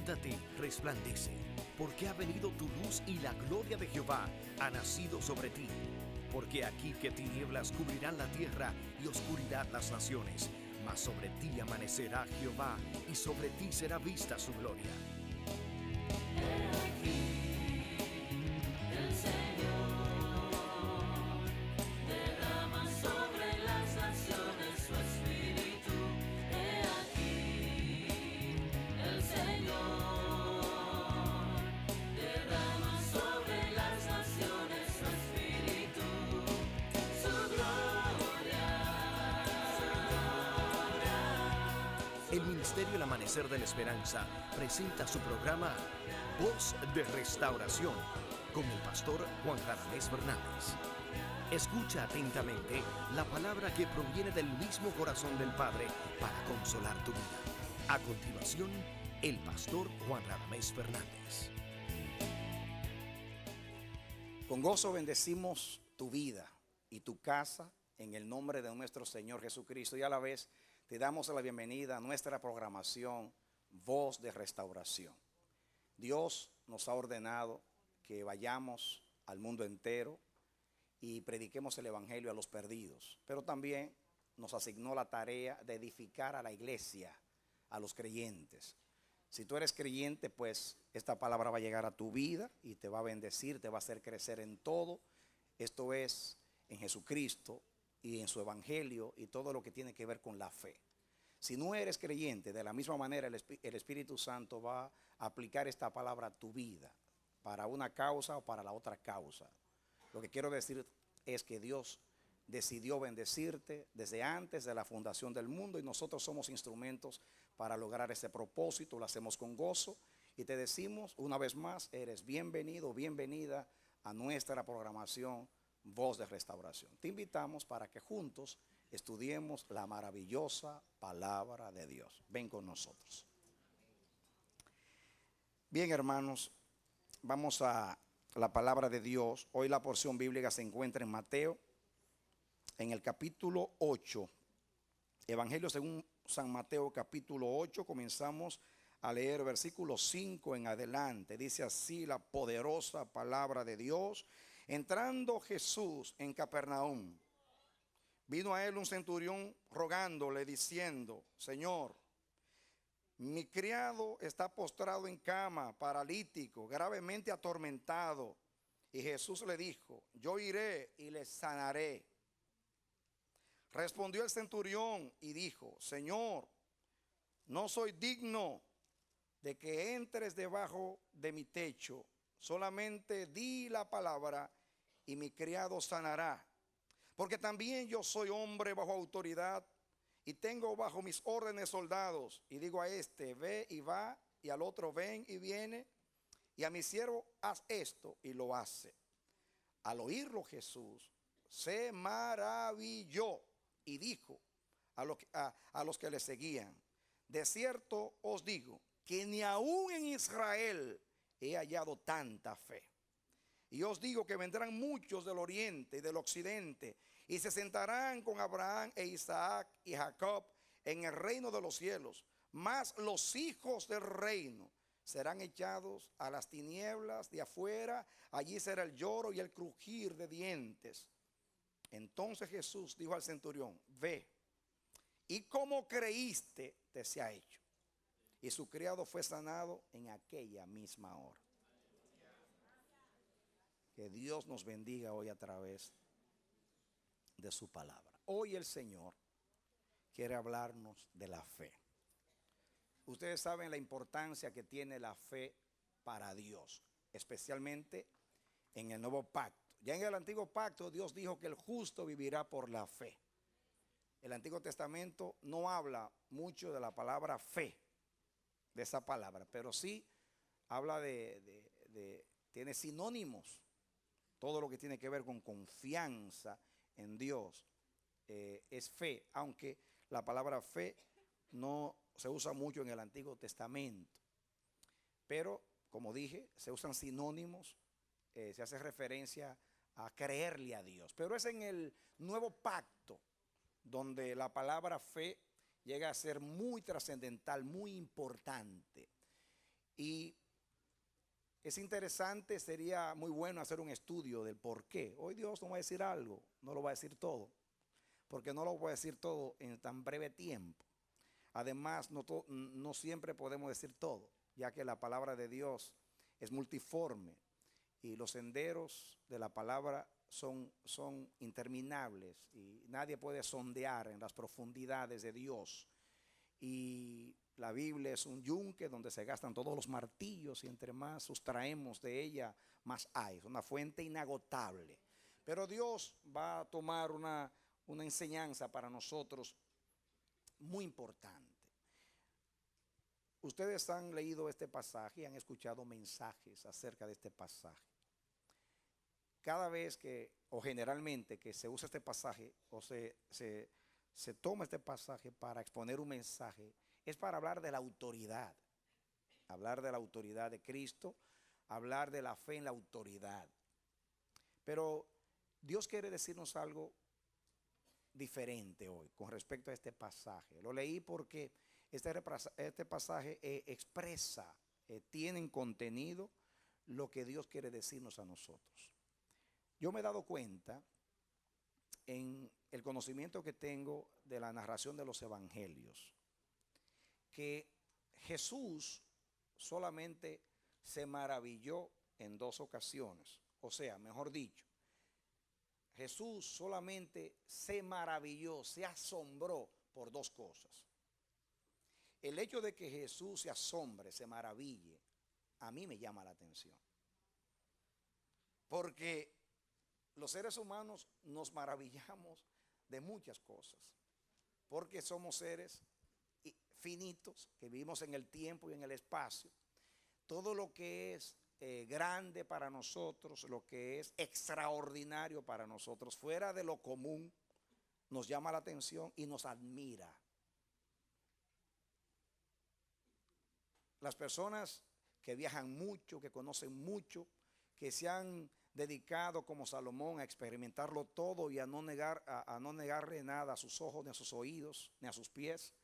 Levántate, resplandece, porque ha venido tu luz y la gloria de Jehová ha nacido sobre ti. Porque aquí que tinieblas cubrirán la tierra y oscuridad las naciones, mas sobre ti amanecerá Jehová y sobre ti será vista su gloria. El Ministerio El Amanecer de la Esperanza presenta su programa Voz de Restauración con el pastor Juan Radamés Fernández. Escucha atentamente la palabra que proviene del mismo corazón del Padre para consolar tu vida. A continuación, el pastor Juan Radamés Fernández. Con gozo bendecimos tu vida y tu casa en el nombre de nuestro Señor Jesucristo, y a la vez te damos la bienvenida a nuestra programación Voz de Restauración. Dios nos ha ordenado que vayamos al mundo entero y prediquemos el Evangelio a los perdidos, pero también nos asignó la tarea de edificar a la iglesia, a los creyentes. Si tú eres creyente, pues esta palabra va a llegar a tu vida y te va a bendecir, te va a hacer crecer en todo. Esto es en Jesucristo y en su Evangelio y todo lo que tiene que ver con la fe. Si no eres creyente, de la misma manera el Espíritu Santo va a aplicar esta palabra a tu vida, para una causa o para la otra causa. Lo que quiero decir es que Dios decidió bendecirte desde antes de la fundación del mundo, y nosotros somos instrumentos para lograr ese propósito. Lo hacemos con gozo y te decimos una vez más, eres bienvenido, bienvenida a nuestra programación Voz de Restauración. Te invitamos para que juntos estudiemos la maravillosa palabra de Dios. Ven con nosotros. Bien, hermanos, vamos a la palabra de Dios. Hoy la porción bíblica se encuentra en Mateo, en el capítulo 8. Evangelio según San Mateo, capítulo 8. Comenzamos a leer versículo 5 en adelante. Dice así la poderosa palabra de Dios. Entrando Jesús en Capernaum, vino a él un centurión rogándole, diciendo: Señor, mi criado está postrado en cama, paralítico, gravemente atormentado. Y Jesús le dijo: yo iré y le sanaré. Respondió el centurión y dijo: Señor, no soy digno de que entres debajo de mi techo, solamente di la palabra y mi criado sanará. Porque también yo soy hombre bajo autoridad y tengo bajo mis órdenes soldados. Y digo a este: ve y va, y al otro: ven y viene, y a mi siervo: haz esto, y lo hace. Al oírlo Jesús se maravilló y dijo a los que le seguían: de cierto os digo que ni aún en Israel he hallado tanta fe. Y os digo que vendrán muchos del oriente y del occidente y se sentarán con Abraham e Isaac y Jacob en el reino de los cielos. Mas los hijos del reino serán echados a las tinieblas de afuera. Allí será el lloro y el crujir de dientes. Entonces Jesús dijo al centurión: ve, y como creíste te sea hecho. Y su criado fue sanado en aquella misma hora. Que Dios nos bendiga hoy a través de su palabra. Hoy el Señor quiere hablarnos de la fe. Ustedes saben la importancia que tiene la fe para Dios, especialmente en el nuevo pacto. Ya en el antiguo pacto Dios dijo que el justo vivirá por la fe. El Antiguo Testamento no habla mucho de la palabra fe, de esa palabra, pero sí habla tiene sinónimos. Todo lo que tiene que ver con confianza en Dios es fe, aunque la palabra fe no se usa mucho en el Antiguo Testamento. Pero, como dije, se usan sinónimos, se hace referencia a creerle a Dios. Pero es en el nuevo pacto donde la palabra fe llega a ser muy trascendental, muy importante. Y es interesante, sería muy bueno hacer un estudio del por qué. Hoy Dios nos va a decir algo, no lo va a decir todo, porque no lo va a decir todo en tan breve tiempo. Además, no siempre podemos decir todo, ya que la palabra de Dios es multiforme y los senderos de la palabra son interminables y nadie puede sondear en las profundidades de Dios. Y la Biblia es un yunque donde se gastan todos los martillos y entre más sustraemos de ella, más hay. Es una fuente inagotable. Pero Dios va a tomar una enseñanza para nosotros muy importante. Ustedes han leído este pasaje y han escuchado mensajes acerca de este pasaje. Cada vez que, o generalmente, que se usa este pasaje o se toma este pasaje para exponer un mensaje, es para hablar de la autoridad de Cristo, hablar de la fe en la autoridad. Pero Dios quiere decirnos algo diferente hoy con respecto a este pasaje. Lo leí porque este pasaje expresa, tiene en contenido lo que Dios quiere decirnos a nosotros. Yo me he dado cuenta en el conocimiento que tengo de la narración de los evangelios, que Jesús solamente se maravilló en 2 ocasiones. O sea, mejor dicho, Jesús solamente se maravilló, se asombró por 2 cosas. El hecho de que Jesús se asombre, se maraville, a mí me llama la atención. Porque los seres humanos nos maravillamos de muchas cosas, porque somos seres finitos que vivimos en el tiempo y en el espacio. Todo lo que es grande para nosotros, lo que es extraordinario para nosotros, fuera de lo común, nos llama la atención y nos admira. Las personas que viajan mucho, que conocen mucho, que se han dedicado como Salomón a experimentarlo todo y a no negarle nada a sus ojos, ni a sus oídos, ni a sus pies,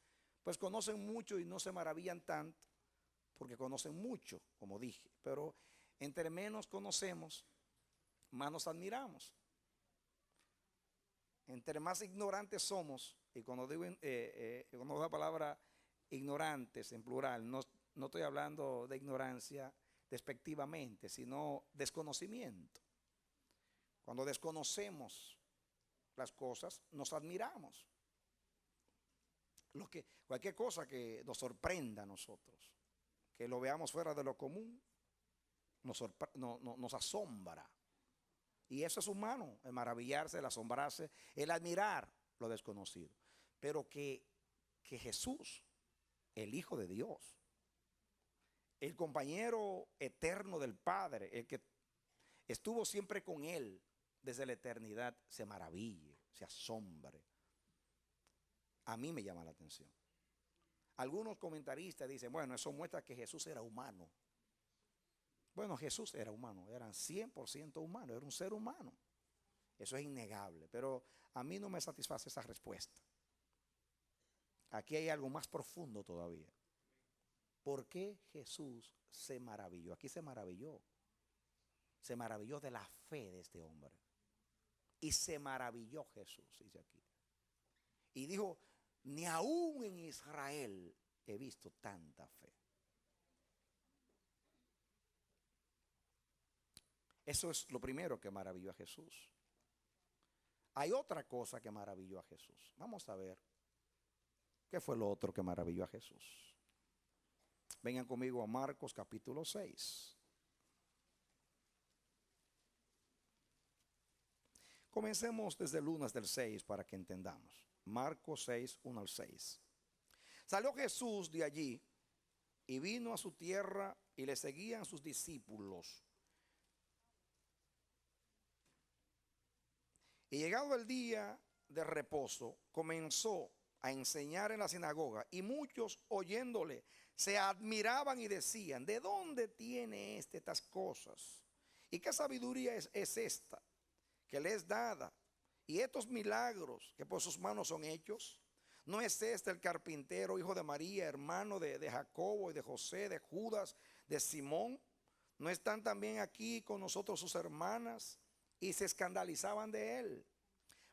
pues conocen mucho y no se maravillan tanto, porque conocen mucho, como dije. Pero entre menos conocemos, más nos admiramos. Entre más ignorantes somos, y cuando digo la palabra ignorantes en plural, no estoy hablando de ignorancia despectivamente, sino desconocimiento. Cuando desconocemos las cosas, nos admiramos. Cualquier cosa que nos sorprenda a nosotros, que lo veamos fuera de lo común, nos asombra. Y eso es humano, el maravillarse, el asombrarse, el admirar lo desconocido. Pero que Jesús, el Hijo de Dios, el compañero eterno del Padre, el que estuvo siempre con Él desde la eternidad, se maraville, se asombre. A mí me llama la atención. Algunos comentaristas dicen, bueno, eso muestra que Jesús era humano. Bueno, Jesús era humano, eran 100% humano, era un ser humano. Eso es innegable, pero a mí no me satisface esa respuesta. Aquí hay algo más profundo todavía. ¿Por qué Jesús se maravilló? Aquí se maravilló. Se maravilló de la fe de este hombre. Y se maravilló Jesús, dice aquí. Y dijo, ni aún en Israel he visto tanta fe. Eso es lo primero que maravilló a Jesús. Hay otra cosa que maravilló a Jesús. Vamos a ver qué fue lo otro que maravilló a Jesús. Vengan conmigo a Marcos capítulo 6. Comencemos desde el lunes del 6 para que entendamos. Marcos 6, 1 al 6. Salió Jesús de allí y vino a su tierra y le seguían sus discípulos. Y llegado el día de reposo, comenzó a enseñar en la sinagoga y muchos oyéndole se admiraban y decían, ¿de dónde tiene estas cosas? ¿Y qué sabiduría es esta que le es dada? Y estos milagros que por sus manos son hechos, ¿no es este el carpintero, hijo de María, hermano de Jacobo y de José, de Judas, de Simón? ¿No están también aquí con nosotros sus hermanas? Y se escandalizaban de él.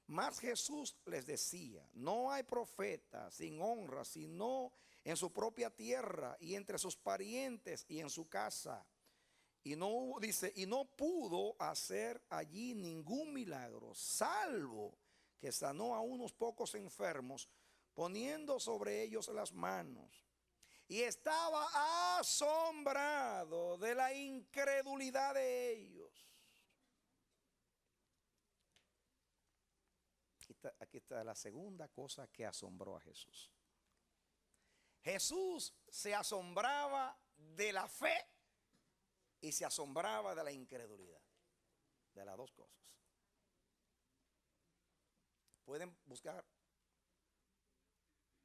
Mas Jesús les decía: no hay profeta sin honra sino en su propia tierra y entre sus parientes y en su casa. Y no hubo, dice, y no pudo hacer allí ningún milagro, salvo que sanó a unos pocos enfermos, poniendo sobre ellos las manos. Y estaba asombrado de la incredulidad de ellos. Aquí está la segunda cosa que asombró a Jesús. Jesús se asombraba de la fe y se asombraba de la incredulidad. De las dos cosas. Pueden buscar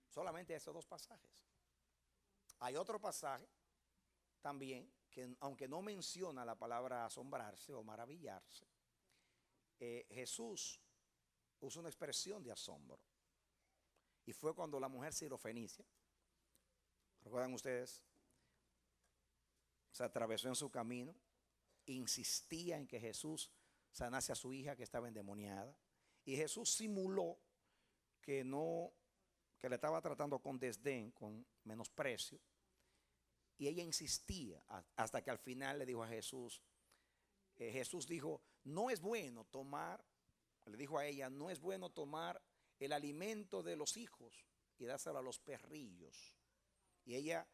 solamente esos dos pasajes. Hay otro pasaje también que, aunque no menciona la palabra asombrarse o maravillarse, Jesús usa una expresión de asombro. Y fue cuando la mujer sirofenicia, ¿recuerdan ustedes? Se atravesó en su camino, insistía en que Jesús sanase a su hija que estaba endemoniada. Y Jesús simuló que le estaba tratando con desdén, con menosprecio. Y ella insistía hasta que al final le dijo a Jesús, Jesús dijo: no es bueno tomar, le dijo a ella, no es bueno tomar el alimento de los hijos y dárselo a los perrillos. Y ella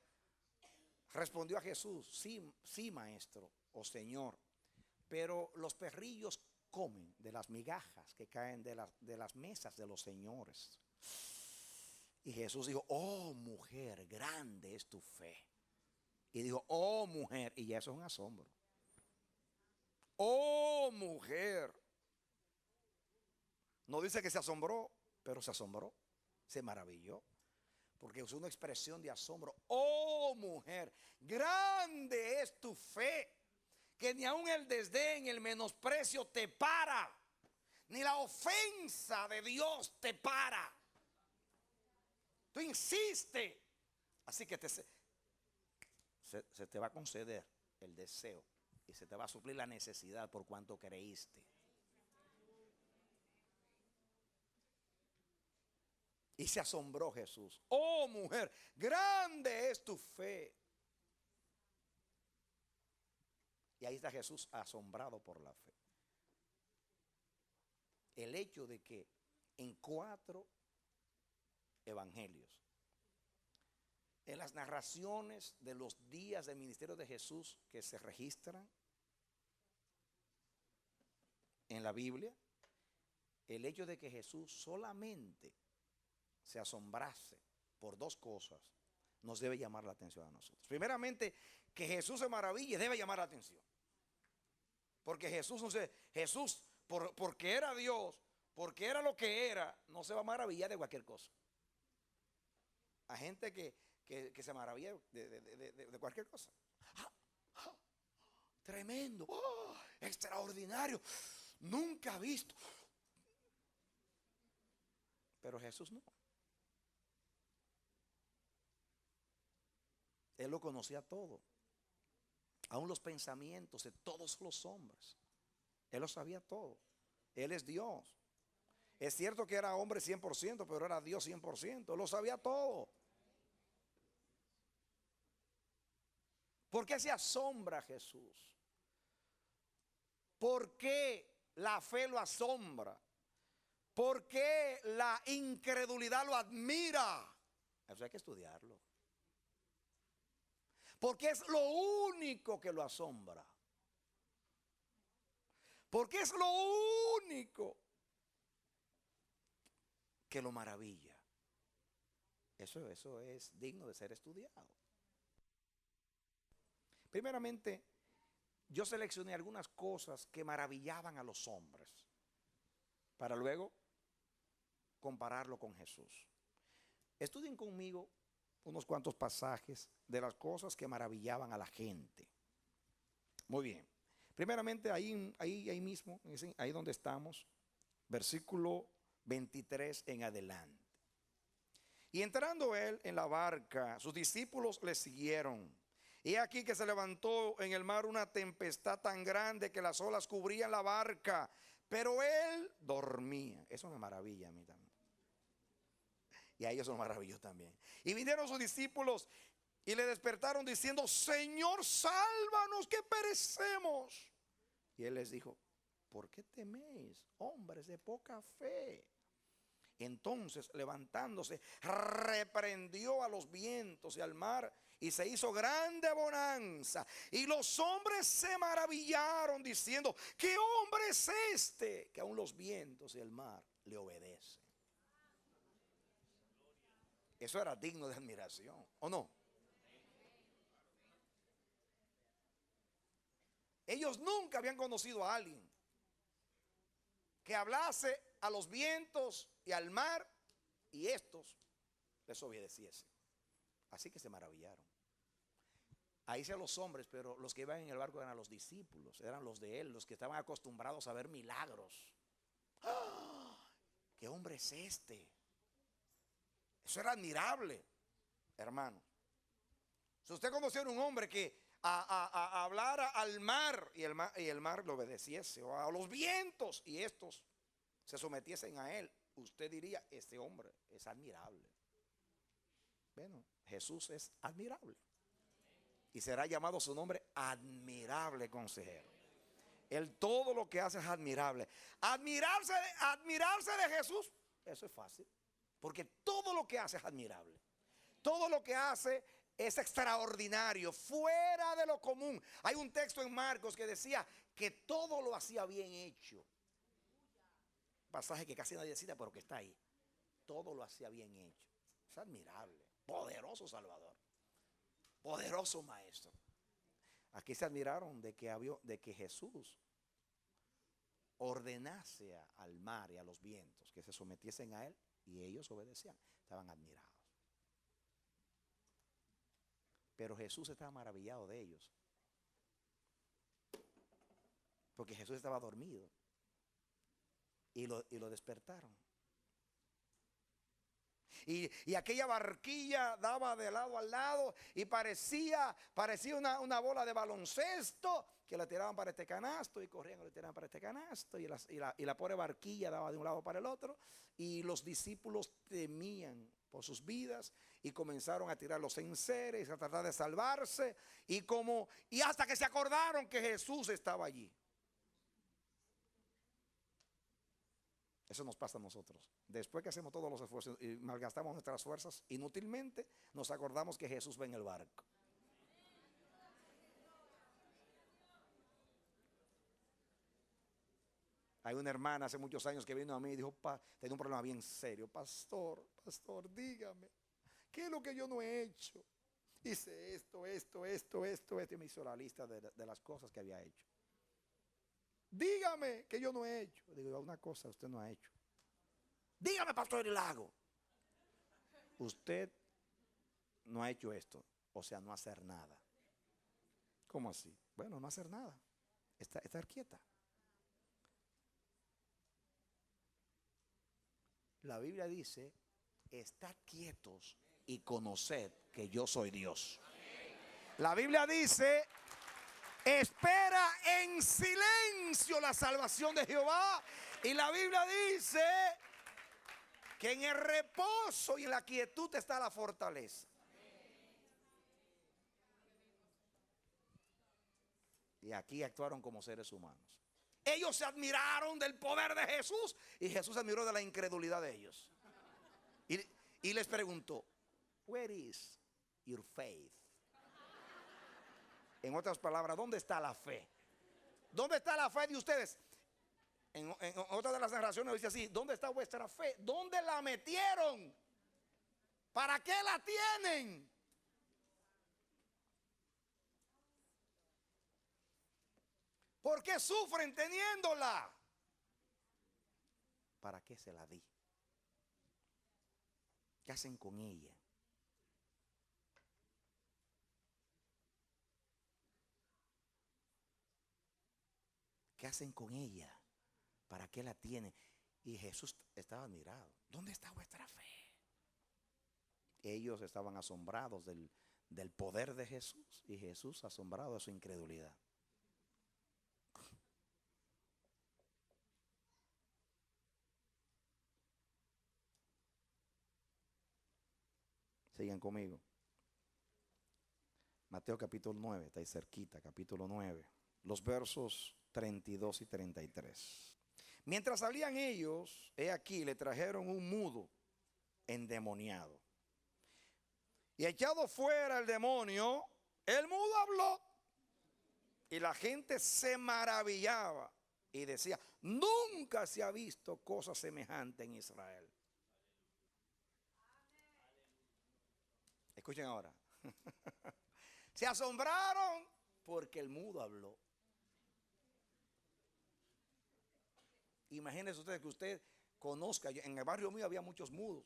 respondió a Jesús: sí, sí, maestro o señor, pero los perrillos comen de las migajas que caen de las mesas de los señores. Y Jesús dijo: oh mujer, grande es tu fe. Y dijo: oh mujer, y ya eso es un asombro. Oh mujer. No dice que se asombró, pero se asombró, se maravilló, porque usó una expresión de asombro. Oh mujer, grande es tu fe, que ni aun el desdén, el menosprecio te para, ni la ofensa de Dios te para. Tú insistes, así que se te va a conceder el deseo y se te va a suplir la necesidad por cuanto creíste. Y se asombró Jesús. Oh mujer, grande es tu fe. Y ahí está Jesús asombrado por la fe. El hecho de que en 4 evangelios, en las narraciones de los días del ministerio de Jesús que se registran en la Biblia, el hecho de que Jesús solamente se asombrase por 2 cosas nos debe llamar la atención a nosotros. Primeramente, que Jesús se maraville debe llamar la atención. Porque Jesús, porque era Dios, porque era lo que era, no se va a maravillar de cualquier cosa. Hay gente que se maravilla de cualquier cosa. Tremendo, extraordinario, nunca visto. Pero Jesús no. Él lo conocía todo, aún los pensamientos de todos los hombres. Él lo sabía todo. Él es Dios. Es cierto que era hombre 100%, pero era Dios 100%. Él lo sabía todo. ¿Por qué se asombra Jesús? ¿Por qué la fe lo asombra? ¿Por qué la incredulidad lo admira? Eso hay que estudiarlo. Porque es lo único que lo asombra. Porque es lo único que lo maravilla. Eso es digno de ser estudiado. Primeramente, yo seleccioné algunas cosas que maravillaban a los hombres, para luego compararlo con Jesús. Estudien conmigo unos cuantos pasajes de las cosas que maravillaban a la gente. Muy bien. Primeramente, ahí mismo, ahí donde estamos, versículo 23 en adelante. Y entrando él en la barca, sus discípulos le siguieron. Y aquí que se levantó en el mar una tempestad tan grande que las olas cubrían la barca, pero él dormía. Eso me maravilla a mí también. Y a ellos nos maravilló también. Y vinieron sus discípulos y le despertaron diciendo: Señor, sálvanos que perecemos. Y él les dijo: ¿por qué teméis, hombres de poca fe? Entonces, levantándose, reprendió a los vientos y al mar, y se hizo grande bonanza. Y los hombres se maravillaron diciendo: ¿qué hombre es este que aún los vientos y el mar le obedecen? Eso era digno de admiración, ¿o no? Ellos nunca habían conocido a alguien que hablase a los vientos y al mar y estos les obedeciesen. Así que se maravillaron. Ahí se los hombres, pero los que iban en el barco eran los discípulos, eran los de él, los que estaban acostumbrados a ver milagros. ¡Ah! ¿Qué hombre es este? Eso era admirable, hermano. Si usted conociera un hombre que hablara al mar y el mar le obedeciese, o a los vientos y estos se sometiesen a él, usted diría: este hombre es admirable. Bueno, Jesús es admirable y será llamado su nombre admirable consejero. Él todo lo que hace es admirable. Admirarse de Jesús, eso es fácil, porque todo lo que hace es admirable. Todo lo que hace es extraordinario, fuera de lo común. Hay un texto en Marcos que decía que todo lo hacía bien hecho. Pasaje que casi nadie cita, pero que está ahí. Todo lo hacía bien hecho. Es admirable. Poderoso Salvador. Poderoso Maestro. Aquí se admiraron de que Jesús ordenase al mar y a los vientos que se sometiesen a él, y ellos obedecían. Estaban admirados. Pero Jesús estaba maravillado de ellos, porque Jesús estaba dormido y lo despertaron. Y aquella barquilla daba de lado a lado y parecía una bola de baloncesto que la tiraban para este canasto y corrían y la tiraban para este canasto, y la pobre barquilla daba de un lado para el otro, y los discípulos temían por sus vidas y comenzaron a tirar los enseres, a tratar de salvarse, y hasta que se acordaron que Jesús estaba allí. Eso nos pasa a nosotros. Después que hacemos todos los esfuerzos y malgastamos nuestras fuerzas inútilmente, nos acordamos que Jesús va en el barco. Hay una hermana hace muchos años que vino a mí y dijo: tenía un problema bien serio. Pastor, dígame, ¿qué es lo que yo no he hecho? Hice esto. Y me hizo la lista de las cosas que había hecho. Dígame que yo no he hecho. Digo: una cosa usted no ha hecho. Dígame, Pastor Hilago, usted no ha hecho esto. O sea, no hacer nada. ¿Cómo así? Bueno, no hacer nada. Estar quieta. La Biblia dice: estad quietos y conoced que yo soy Dios. La Biblia dice: espera en silencio la salvación de Jehová. Y la Biblia dice que en el reposo y en la quietud está la fortaleza. Y aquí actuaron como seres humanos. Ellos se admiraron del poder de Jesús y Jesús se admiró de la incredulidad de ellos. Y les preguntó: where is your faith? En otras palabras, ¿dónde está la fe? ¿Dónde está la fe de ustedes? En otra de las narraciones dice así: ¿dónde está vuestra fe? ¿Dónde la metieron? ¿Para qué la tienen? ¿Por qué sufren teniéndola? ¿Para qué se la di? ¿Qué hacen con ella? ¿Qué hacen con ella? ¿Para qué la tienen? Y Jesús estaba admirado. ¿Dónde está vuestra fe? Ellos estaban asombrados del poder de Jesús, y Jesús asombrado de su incredulidad. Sigan conmigo. Mateo capítulo 9, está ahí cerquita, capítulo 9, los versos 32 y 33. Mientras salían ellos, he aquí, le trajeron un mudo endemoniado. Y echado fuera el demonio, el mudo habló. Y la gente se maravillaba y decía, nunca se ha visto cosa semejante en Israel. Escuchen ahora. Se asombraron porque el mudo habló. Imagínense ustedes que usted conozca, en el barrio mío había muchos mudos.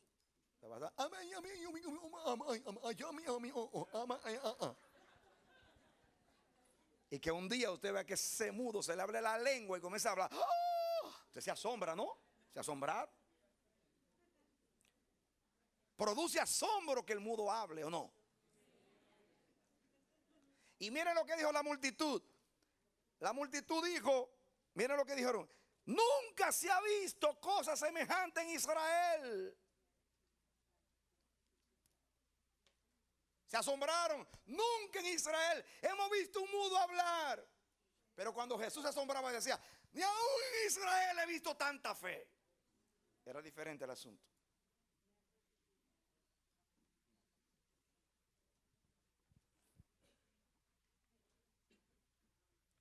Y que un día usted vea que ese mudo se le abre la lengua y comienza a hablar. Usted se asombra, ¿no? Se asombra. Produce asombro que el mudo hable, ¿o no? Y miren lo que dijo la multitud. La multitud dijo, miren lo que dijeron, nunca se ha visto cosa semejante en Israel. Se asombraron, nunca en Israel hemos visto un mudo hablar. Pero cuando Jesús se asombraba decía, ni aún en Israel he visto tanta fe. Era diferente el asunto.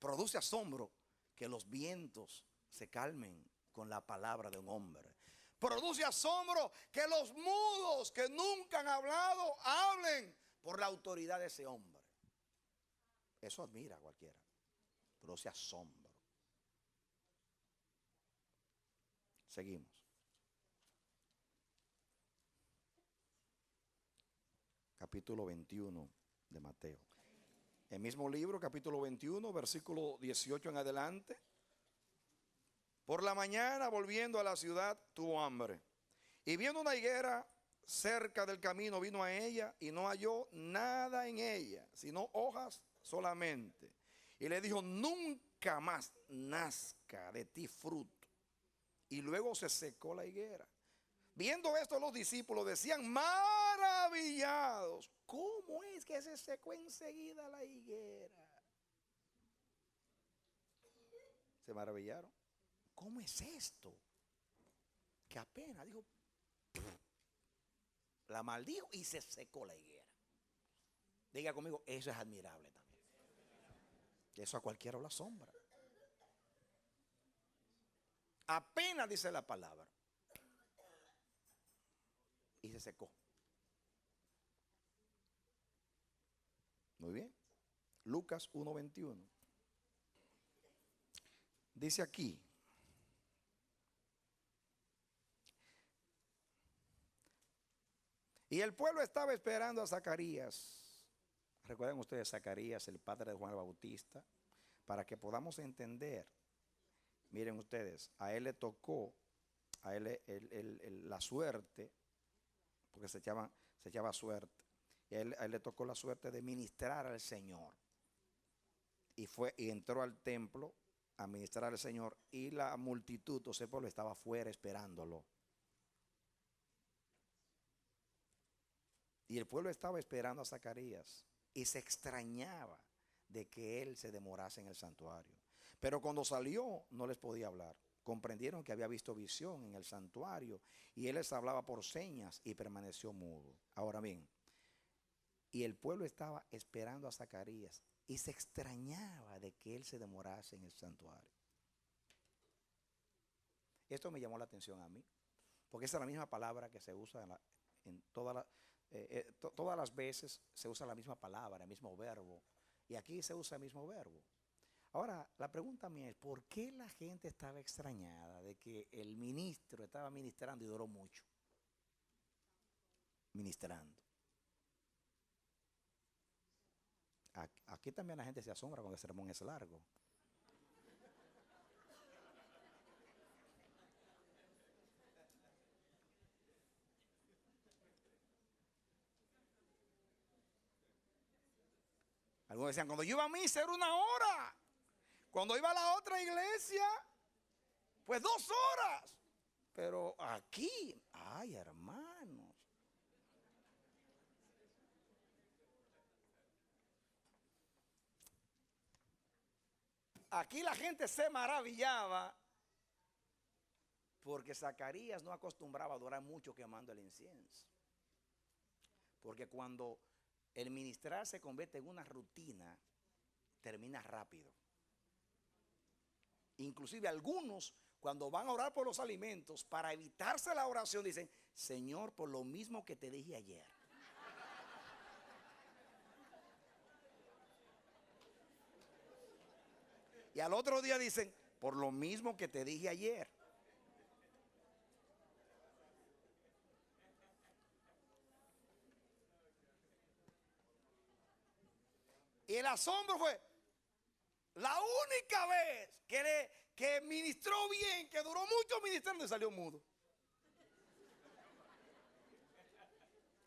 Produce asombro que los vientos se calmen con la palabra de un hombre. Produce asombro que los mudos que nunca han hablado hablen por la autoridad de ese hombre. Eso admira a cualquiera. Produce asombro. Seguimos. Capítulo 21 de Mateo. El mismo libro, capítulo 21, versículo 18 en adelante. Por la mañana, volviendo a la ciudad, tuvo hambre. Y viendo una higuera cerca del camino, vino a ella y no halló nada en ella, sino hojas solamente. Y le dijo, nunca más nazca de ti fruto. Y luego se secó la higuera. Viendo esto, los discípulos decían, maravillados, ¿cómo es que se secó enseguida la higuera? Se maravillaron. ¿Cómo es esto? Que apenas dijo, la maldijo y se secó la higuera. Diga conmigo, eso es admirable también. Eso a cualquiera lo asombra. Apenas dice la palabra y se secó. Muy bien. Lucas 1:21. Dice aquí, y el pueblo estaba esperando a Zacarías. Recuerden ustedes Zacarías, el padre de Juan el Bautista, para que podamos entender. Miren ustedes, a él le tocó, a él la suerte, porque se llama suerte, y a él le tocó la suerte de ministrar al Señor. Y entró al templo a ministrar al Señor, y la multitud, o sea, el pueblo estaba afuera esperándolo. Y el pueblo estaba esperando a Zacarías y se extrañaba de que él se demorase en el santuario. Pero cuando salió no les podía hablar. Comprendieron que había visto visión en el santuario y él les hablaba por señas y permaneció mudo. Ahora bien, y el pueblo estaba esperando a Zacarías y se extrañaba de que él se demorase en el santuario. Esto me llamó la atención a mí, porque esa es la misma palabra que se usa en todas las veces se usa la misma palabra, el mismo verbo, y aquí se usa el mismo verbo. Ahora, la pregunta mía es, ¿por qué la gente estaba extrañada de que el ministro estaba ministrando y duró mucho? Ministrando. Aquí también la gente se asombra cuando el sermón es largo. Algunos decían, cuando yo iba a misa era 1 hora. Cuando iba a la otra iglesia, pues 2 horas. Pero aquí, ay, hermanos. Aquí la gente se maravillaba porque Zacarías no acostumbraba a durar mucho quemando el incienso. Porque cuando el ministrar se convierte en una rutina, termina rápido. Inclusive algunos, cuando van a orar por los alimentos, para evitarse la oración, dicen, Señor, por lo mismo que te dije ayer. Y al otro día dicen, por lo mismo que te dije ayer. Y el asombro fue la única vez que ministró bien, que duró mucho ministrando y salió mudo.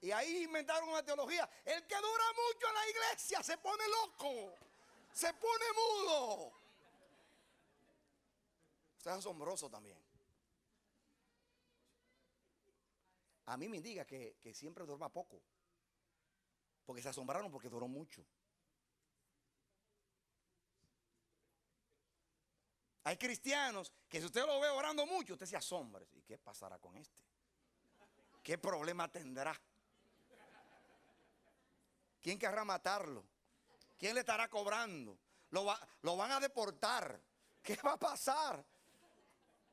Y ahí inventaron una teología. El que dura mucho en la iglesia se pone loco, se pone mudo. Eso es asombroso también. A mí me indica que siempre duraba poco. Porque se asombraron porque duró mucho. Hay cristianos que si usted lo ve orando mucho, usted se asombra. ¿Y qué pasará con este? ¿Qué problema tendrá? ¿Quién querrá matarlo? ¿Quién le estará cobrando? ¿Lo van a deportar? ¿Qué va a pasar?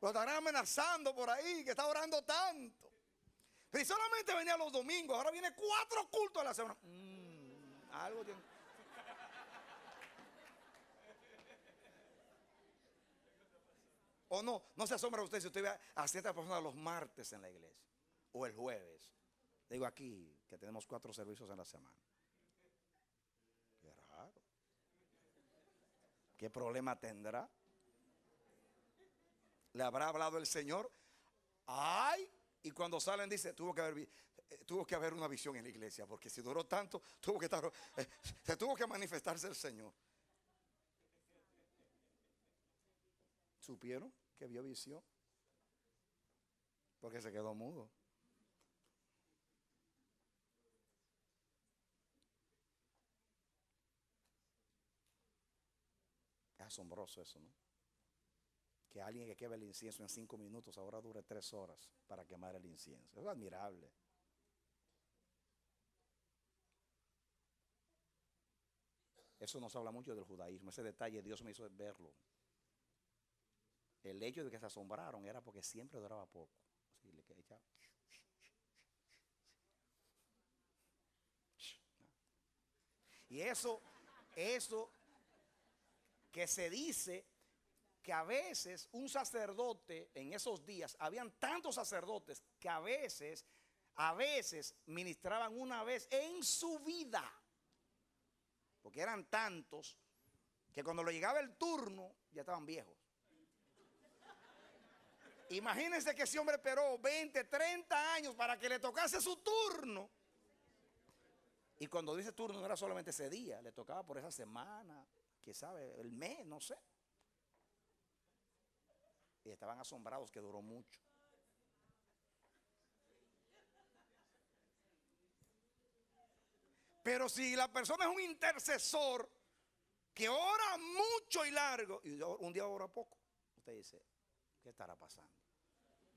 Lo estarán amenazando por ahí, que está orando tanto. Pero solamente venía los domingos, ahora viene 4 cultos a la semana. Algo tiene. O no se asombra usted si usted ve a ciertas personas los martes en la iglesia o el jueves. Digo aquí que tenemos 4 servicios en la semana. Qué raro. ¿Qué problema tendrá? ¿Le habrá hablado el Señor? ¡Ay! Y cuando salen dice, tuvo que haber una visión en la iglesia, porque si duró tanto, se tuvo que manifestarse el Señor. ¿Supieron que vio visión? Porque se quedó mudo. Es asombroso eso, ¿no? Que alguien que queme el incienso en 5 minutos ahora dure 3 horas para quemar el incienso. Es admirable. Eso nos habla mucho del judaísmo. Ese detalle Dios me hizo verlo. El hecho de que se asombraron era porque siempre duraba poco. Así le echaba. Y eso que se dice que a veces un sacerdote en esos días, habían tantos sacerdotes que a veces ministraban una vez en su vida. Porque eran tantos que cuando le llegaba el turno ya estaban viejos. Imagínense que ese hombre esperó 20, 30 años para que le tocase su turno. Y cuando dice turno no era solamente ese día, le tocaba por esa semana, quién sabe, el mes, no sé. Y estaban asombrados que duró mucho. Pero si la persona es un intercesor que ora mucho y largo, y un día ora poco, usted dice, ¿qué estará pasando?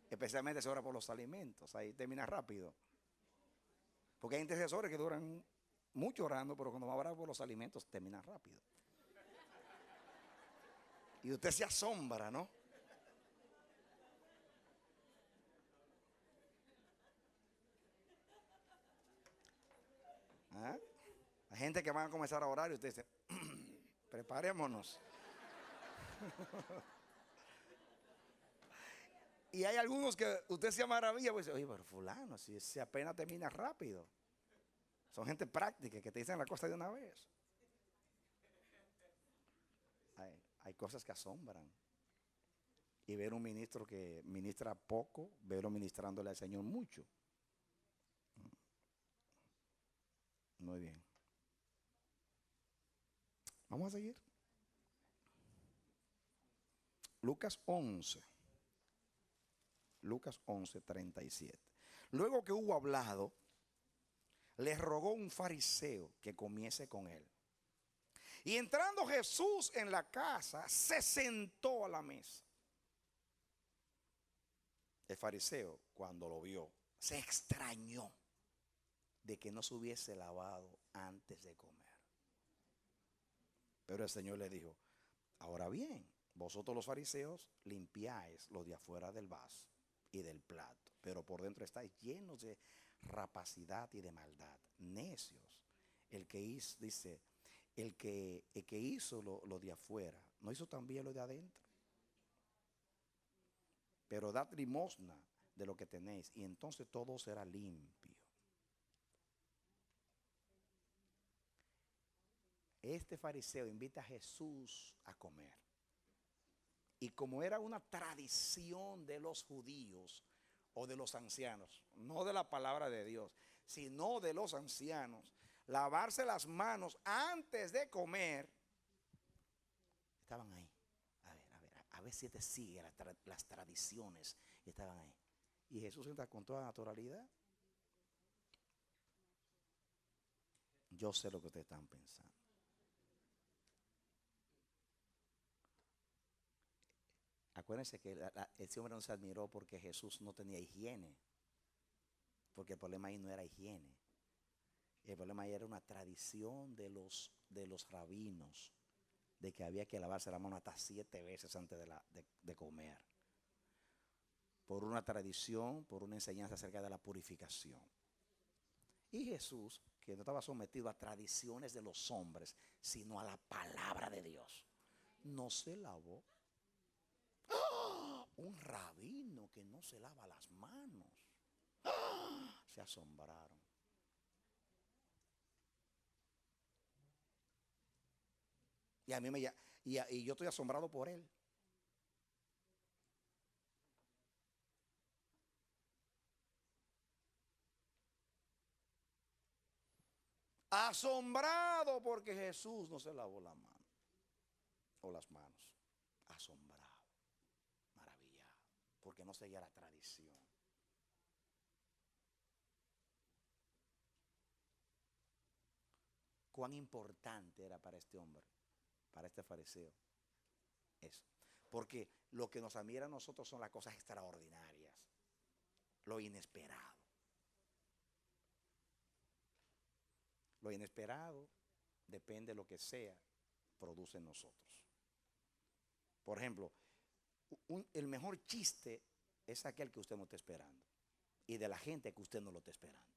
Especialmente si ora por los alimentos, ahí termina rápido. Porque hay intercesores que duran mucho orando, pero cuando va a orar por los alimentos termina rápido. Y usted se asombra, ¿no? ¿Ah? Hay gente que van a comenzar a orar y usted dice, preparémonos. Y hay algunos que usted se maravilla, pues dice, oye, pero fulano, si apenas termina rápido. Son gente práctica que te dicen la cosa de una vez. Hay cosas que asombran. Y ver un ministro que ministra poco, verlo ministrándole al Señor mucho. Muy bien. Vamos a seguir. Lucas 11. Lucas 11, 37. Luego que hubo hablado, le rogó un fariseo que comiese con él. Y entrando Jesús en la casa, se sentó a la mesa. El fariseo, cuando lo vio, se extrañó de que no se hubiese lavado antes de comer. Pero el Señor le dijo: ahora bien, vosotros los fariseos limpiáis lo de afuera del vaso y del plato, pero por dentro estáis llenos de rapacidad y de maldad. Necios. El que hizo, dice, el que hizo lo de afuera, ¿no hizo también lo de adentro? Pero dad limosna de lo que tenéis, y entonces todo será limpio. Este fariseo invita a Jesús a comer. Y como era una tradición de los judíos o de los ancianos, no de la palabra de Dios, sino de los ancianos, lavarse las manos antes de comer, estaban ahí. A ver si te sigue las tradiciones. Estaban ahí. Y Jesús entra con toda naturalidad. Yo sé lo que ustedes están pensando. Acuérdense que ese hombre no se admiró porque Jesús no tenía higiene. Porque el problema ahí no era higiene. El problema ahí era una tradición de los rabinos, de que había que lavarse la mano hasta 7 veces antes de comer. Por una tradición, por una enseñanza acerca de la purificación. Y Jesús, que no estaba sometido a tradiciones de los hombres, sino a la palabra de Dios, no se lavó. ¡Ah! Un rabino que no se lava las manos. ¡Ah! Se asombraron. Y a mí y yo estoy asombrado por él. Asombrado porque Jesús no se lavó la mano o las manos. Asombrado, maravillado, porque no seguía la tradición. Cuán importante era para este hombre, para este fariseo, eso. Porque lo que nos admira a nosotros son las cosas extraordinarias, lo inesperado. Lo inesperado, depende de lo que sea, produce en nosotros. Por ejemplo, el mejor chiste es aquel que usted no está esperando. Y de la gente que usted no lo está esperando.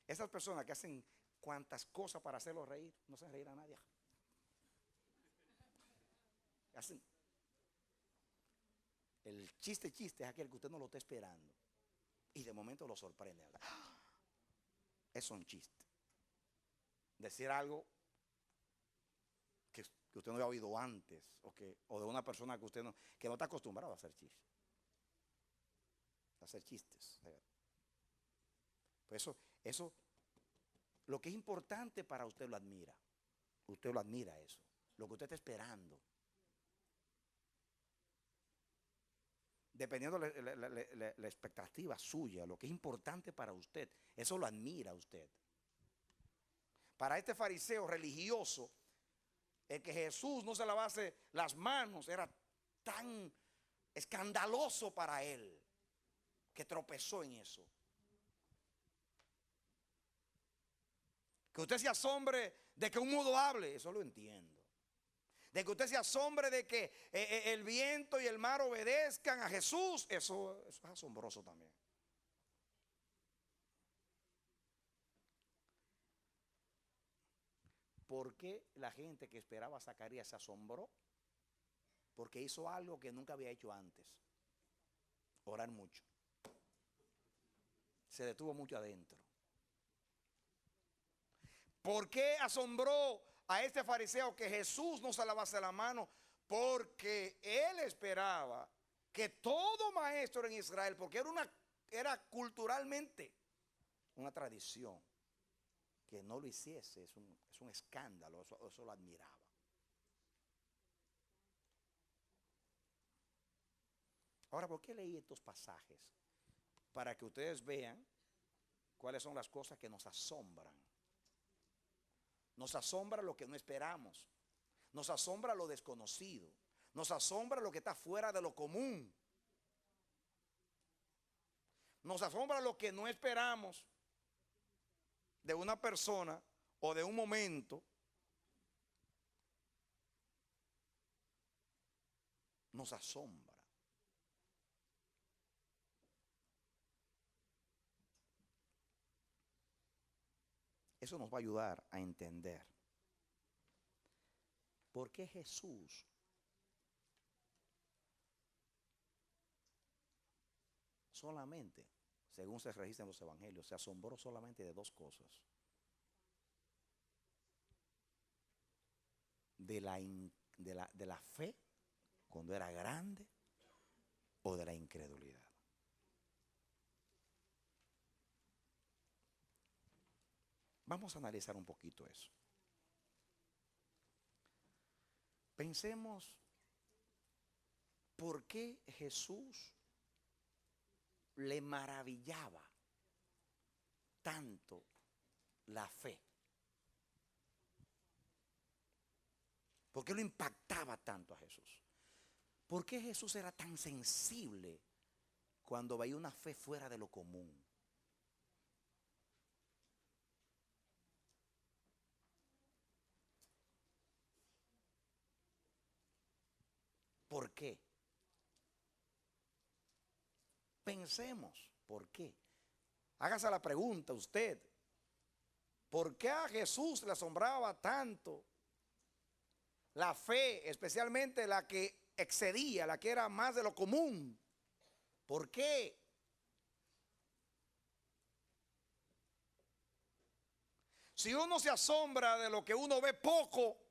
Esas personas que hacen cuantas cosas para hacerlo reír, no hacen reír a nadie. Hacen. El chiste es aquel que usted no lo está esperando. Y de momento lo sorprende. Es un chiste. Decir algo que usted no había oído antes, o de una persona que no está acostumbrado a hacer chistes. Pues eso, lo que es importante para usted lo admira. Usted lo admira eso. Lo que usted está esperando. Dependiendo de la expectativa suya, lo que es importante para usted, eso lo admira usted. Para este fariseo religioso, el que Jesús no se lavase las manos era tan escandaloso para él que tropezó en eso. Que usted se asombre de que un mudo hable, eso lo entiendo. De que usted se asombre de que el viento y el mar obedezcan a Jesús, eso es asombroso también. ¿Por qué la gente que esperaba a Zacarías se asombró? Porque hizo algo que nunca había hecho antes. Orar mucho. Se detuvo mucho adentro. ¿Por qué asombró a este fariseo que Jesús no se lavase la mano? Porque él esperaba que todo maestro en Israel, porque era culturalmente una tradición, que no lo hiciese es un escándalo, eso lo admiraba. Ahora, ¿por qué leí estos pasajes? Para que ustedes vean cuáles son las cosas que nos asombran. Nos asombra lo que no esperamos. Nos asombra lo desconocido. Nos asombra lo que está fuera de lo común. Nos asombra lo que no esperamos de una persona o de un momento. Nos asombra. Eso nos va a ayudar a entender por qué Jesús solamente, según se registra en los evangelios, se asombró solamente de dos cosas: de la fe cuando era grande, o de la incredulidad. Vamos a analizar un poquito eso. Pensemos por qué Jesús le maravillaba tanto la fe. ¿Por qué lo impactaba tanto a Jesús? ¿Por qué Jesús era tan sensible cuando veía una fe fuera de lo común? ¿Por qué? Pensemos, ¿por qué? Hágase la pregunta usted. ¿Por qué a Jesús le asombraba tanto la fe, especialmente la que excedía, la que era más de lo común? ¿Por qué? Si uno se asombra de lo que uno ve poco,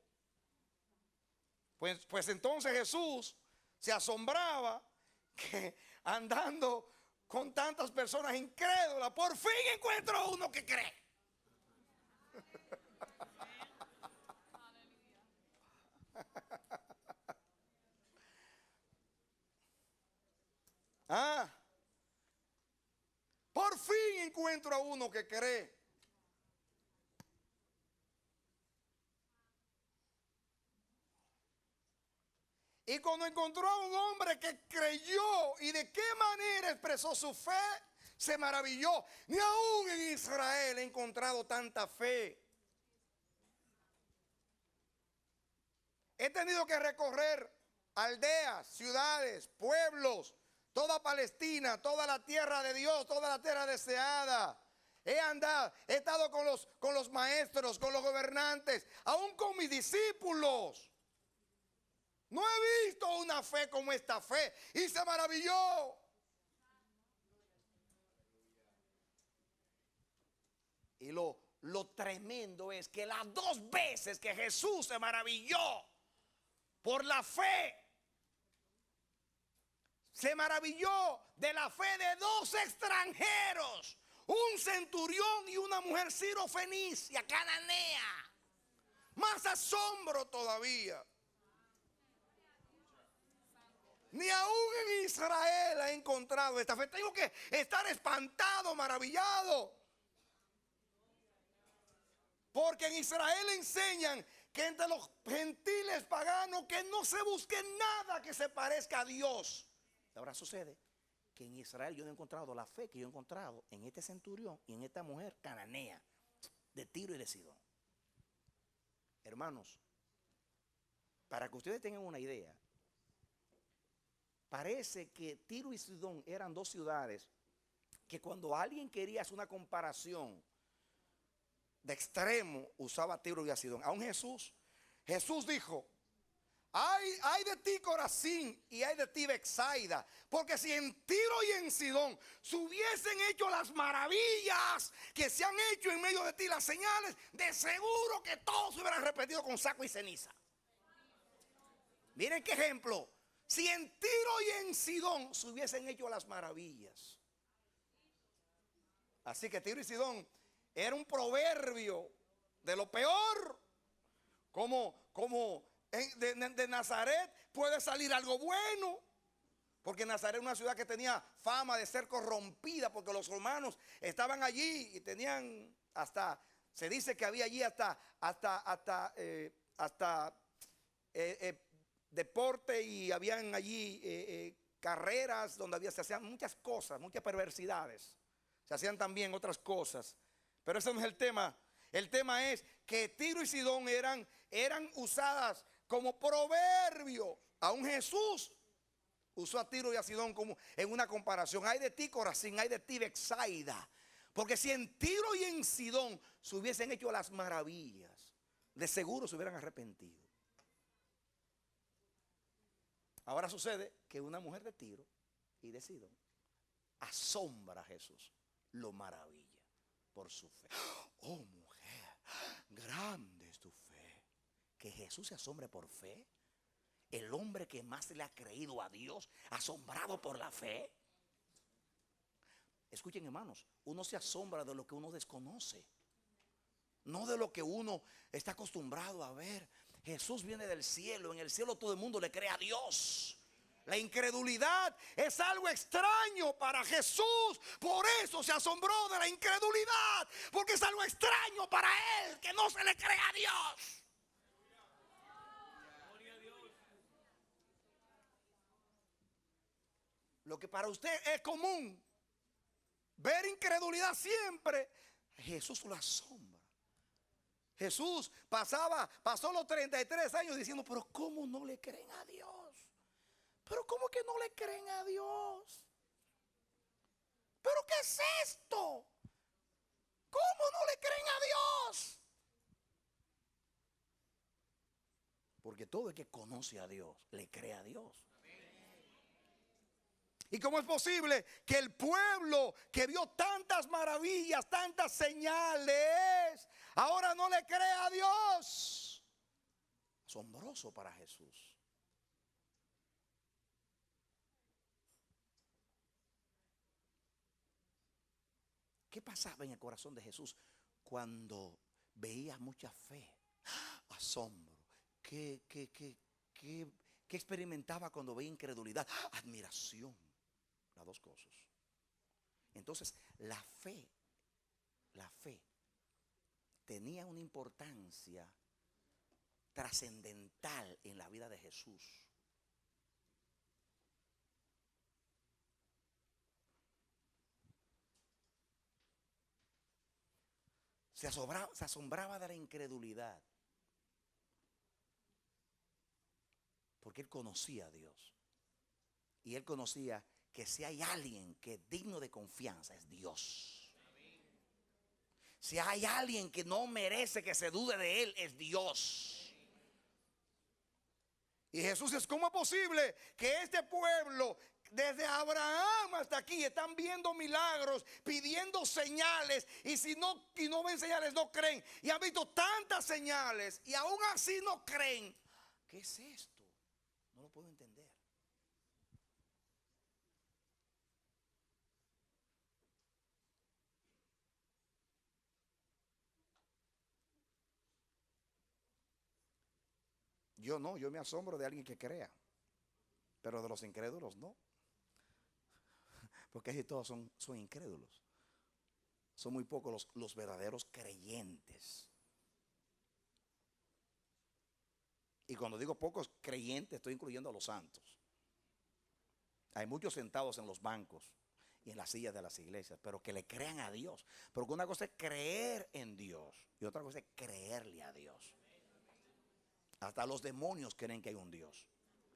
pues entonces Jesús se asombraba que andando con tantas personas incrédulas, por fin encuentro a uno que cree. Por fin encuentro a uno que cree. Y cuando encontró a un hombre que creyó y de qué manera expresó su fe, se maravilló. Ni aún en Israel he encontrado tanta fe. He tenido que recorrer aldeas, ciudades, pueblos, toda Palestina, toda la tierra de Dios, toda la tierra deseada. He andado, he estado con los maestros, con los gobernantes, aún con mis discípulos. No he visto una fe como esta fe. Y se maravilló. Y lo tremendo es que las dos veces que Jesús se maravilló por la fe, se maravilló de la fe de dos extranjeros, un centurión y una mujer sirofenicia, cananea. Más asombro todavía. Ni aún en Israel he encontrado esta fe. Tengo que estar espantado, maravillado. Porque en Israel enseñan que entre los gentiles paganos que no se busque nada que se parezca a Dios. Ahora sucede que en Israel yo no he encontrado la fe que yo he encontrado en este centurión y en esta mujer cananea de Tiro y de Sidón. Hermanos, para que ustedes tengan una idea, parece que Tiro y Sidón eran dos ciudades que cuando alguien quería hacer una comparación de extremo, usaba Tiro y Sidón. Aún Jesús dijo: Ay de ti, Corazín, y ay de ti, Betsaida, porque si en Tiro y en Sidón se hubiesen hecho las maravillas que se han hecho en medio de ti, las señales, de seguro que todos se hubieran repetido con saco y ceniza. Miren qué ejemplo. Si en Tiro y en Sidón se hubiesen hecho las maravillas. Así que Tiro y Sidón Era un proverbio de lo peor. Como de Nazaret puede salir algo bueno. Porque Nazaret es una ciudad que tenía fama de ser corrompida, porque los romanos estaban allí y tenían hasta, se dice que había allí hasta deporte, y habían allí carreras donde se hacían muchas cosas, muchas perversidades. Se hacían también otras cosas. Pero ese no es el tema. El tema es que Tiro y Sidón eran usadas como proverbio. Aún Jesús usó a Tiro y a Sidón como en una comparación. Ay de ti, Corazín, ay de ti, Betsaida. Porque si en Tiro y en Sidón se hubiesen hecho las maravillas, de seguro se hubieran arrepentido. Ahora sucede que una mujer de Tiro y de Sidón asombra a Jesús, lo maravilla por su fe. Oh mujer, grande es tu fe. Que Jesús se asombre por fe. El hombre que más le ha creído a Dios, asombrado por la fe. Escuchen, hermanos, uno se asombra de lo que uno desconoce, no de lo que uno está acostumbrado a ver. Jesús viene del cielo. En el cielo todo el mundo le cree a Dios. La incredulidad es algo extraño para Jesús. Por eso se asombró de la incredulidad, porque es algo extraño para él que no se le cree a Dios. Lo que para usted es común, ver incredulidad siempre, Jesús lo asombra. Jesús pasó los 33 años diciendo, pero ¿cómo no le creen a Dios? Pero ¿cómo que no le creen a Dios? ¿Pero qué es esto? ¿Cómo no le creen a Dios? Porque todo el que conoce a Dios le cree a Dios. ¿Y cómo es posible que el pueblo que vio tantas maravillas, tantas señales, ahora no le cree a Dios? Asombroso para Jesús. ¿Qué pasaba en el corazón de Jesús cuando veía mucha fe? Asombro. ¿Qué experimentaba cuando veía incredulidad? Admiración. Las dos cosas. Entonces, la fe tenía una importancia trascendental en la vida de Jesús. Se asombraba de la incredulidad, porque él conocía a Dios. Y él conocía que si hay alguien que es digno de confianza, es Dios. Si hay alguien que no merece que se dude de él, es Dios. Y Jesús es, ¿cómo es posible que este pueblo, desde Abraham hasta aquí, están viendo milagros, pidiendo señales, y si no ven señales, no creen? Y han visto tantas señales y aún así no creen. ¿Qué es esto? No lo puedo entender. Yo me asombro de alguien que crea, pero de los incrédulos no. Porque ahí todos son incrédulos. Son muy pocos los verdaderos creyentes. Y cuando digo pocos creyentes, estoy incluyendo a los santos. Hay muchos sentados en los bancos y en las sillas de las iglesias, pero que le crean a Dios. Porque una cosa es creer en Dios y otra cosa es creerle a Dios. Hasta los demonios creen que hay un Dios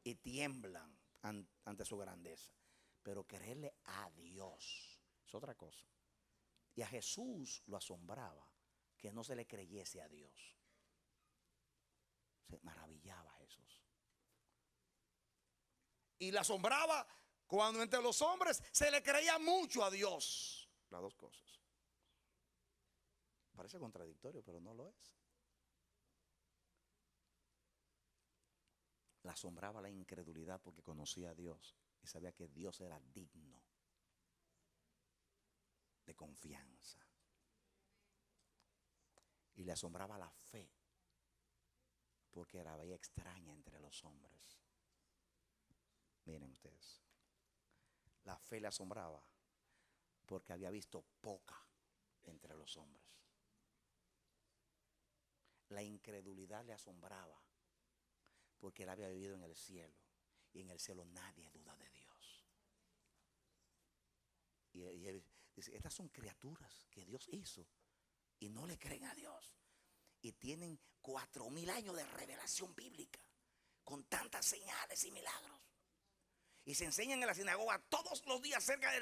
y tiemblan ante su grandeza. Pero creerle a Dios es otra cosa. Y a Jesús lo asombraba que no se le creyese a Dios. Se maravillaba Jesús. Y le asombraba cuando entre los hombres se le creía mucho a Dios. Las dos cosas. Parece contradictorio, pero no lo es. Le asombraba la incredulidad porque conocía a Dios y sabía que Dios era digno de confianza. Y le asombraba la fe, porque la veía extraña entre los hombres. Miren ustedes, la fe le asombraba porque había visto poca entre los hombres. La incredulidad le asombraba porque él había vivido en el cielo, y en el cielo nadie duda de Dios. Y él dice, estas son criaturas que Dios hizo y no le creen a Dios, y tienen 4000 años de revelación bíblica con tantas señales y milagros, y se enseñan en la sinagoga todos los días acerca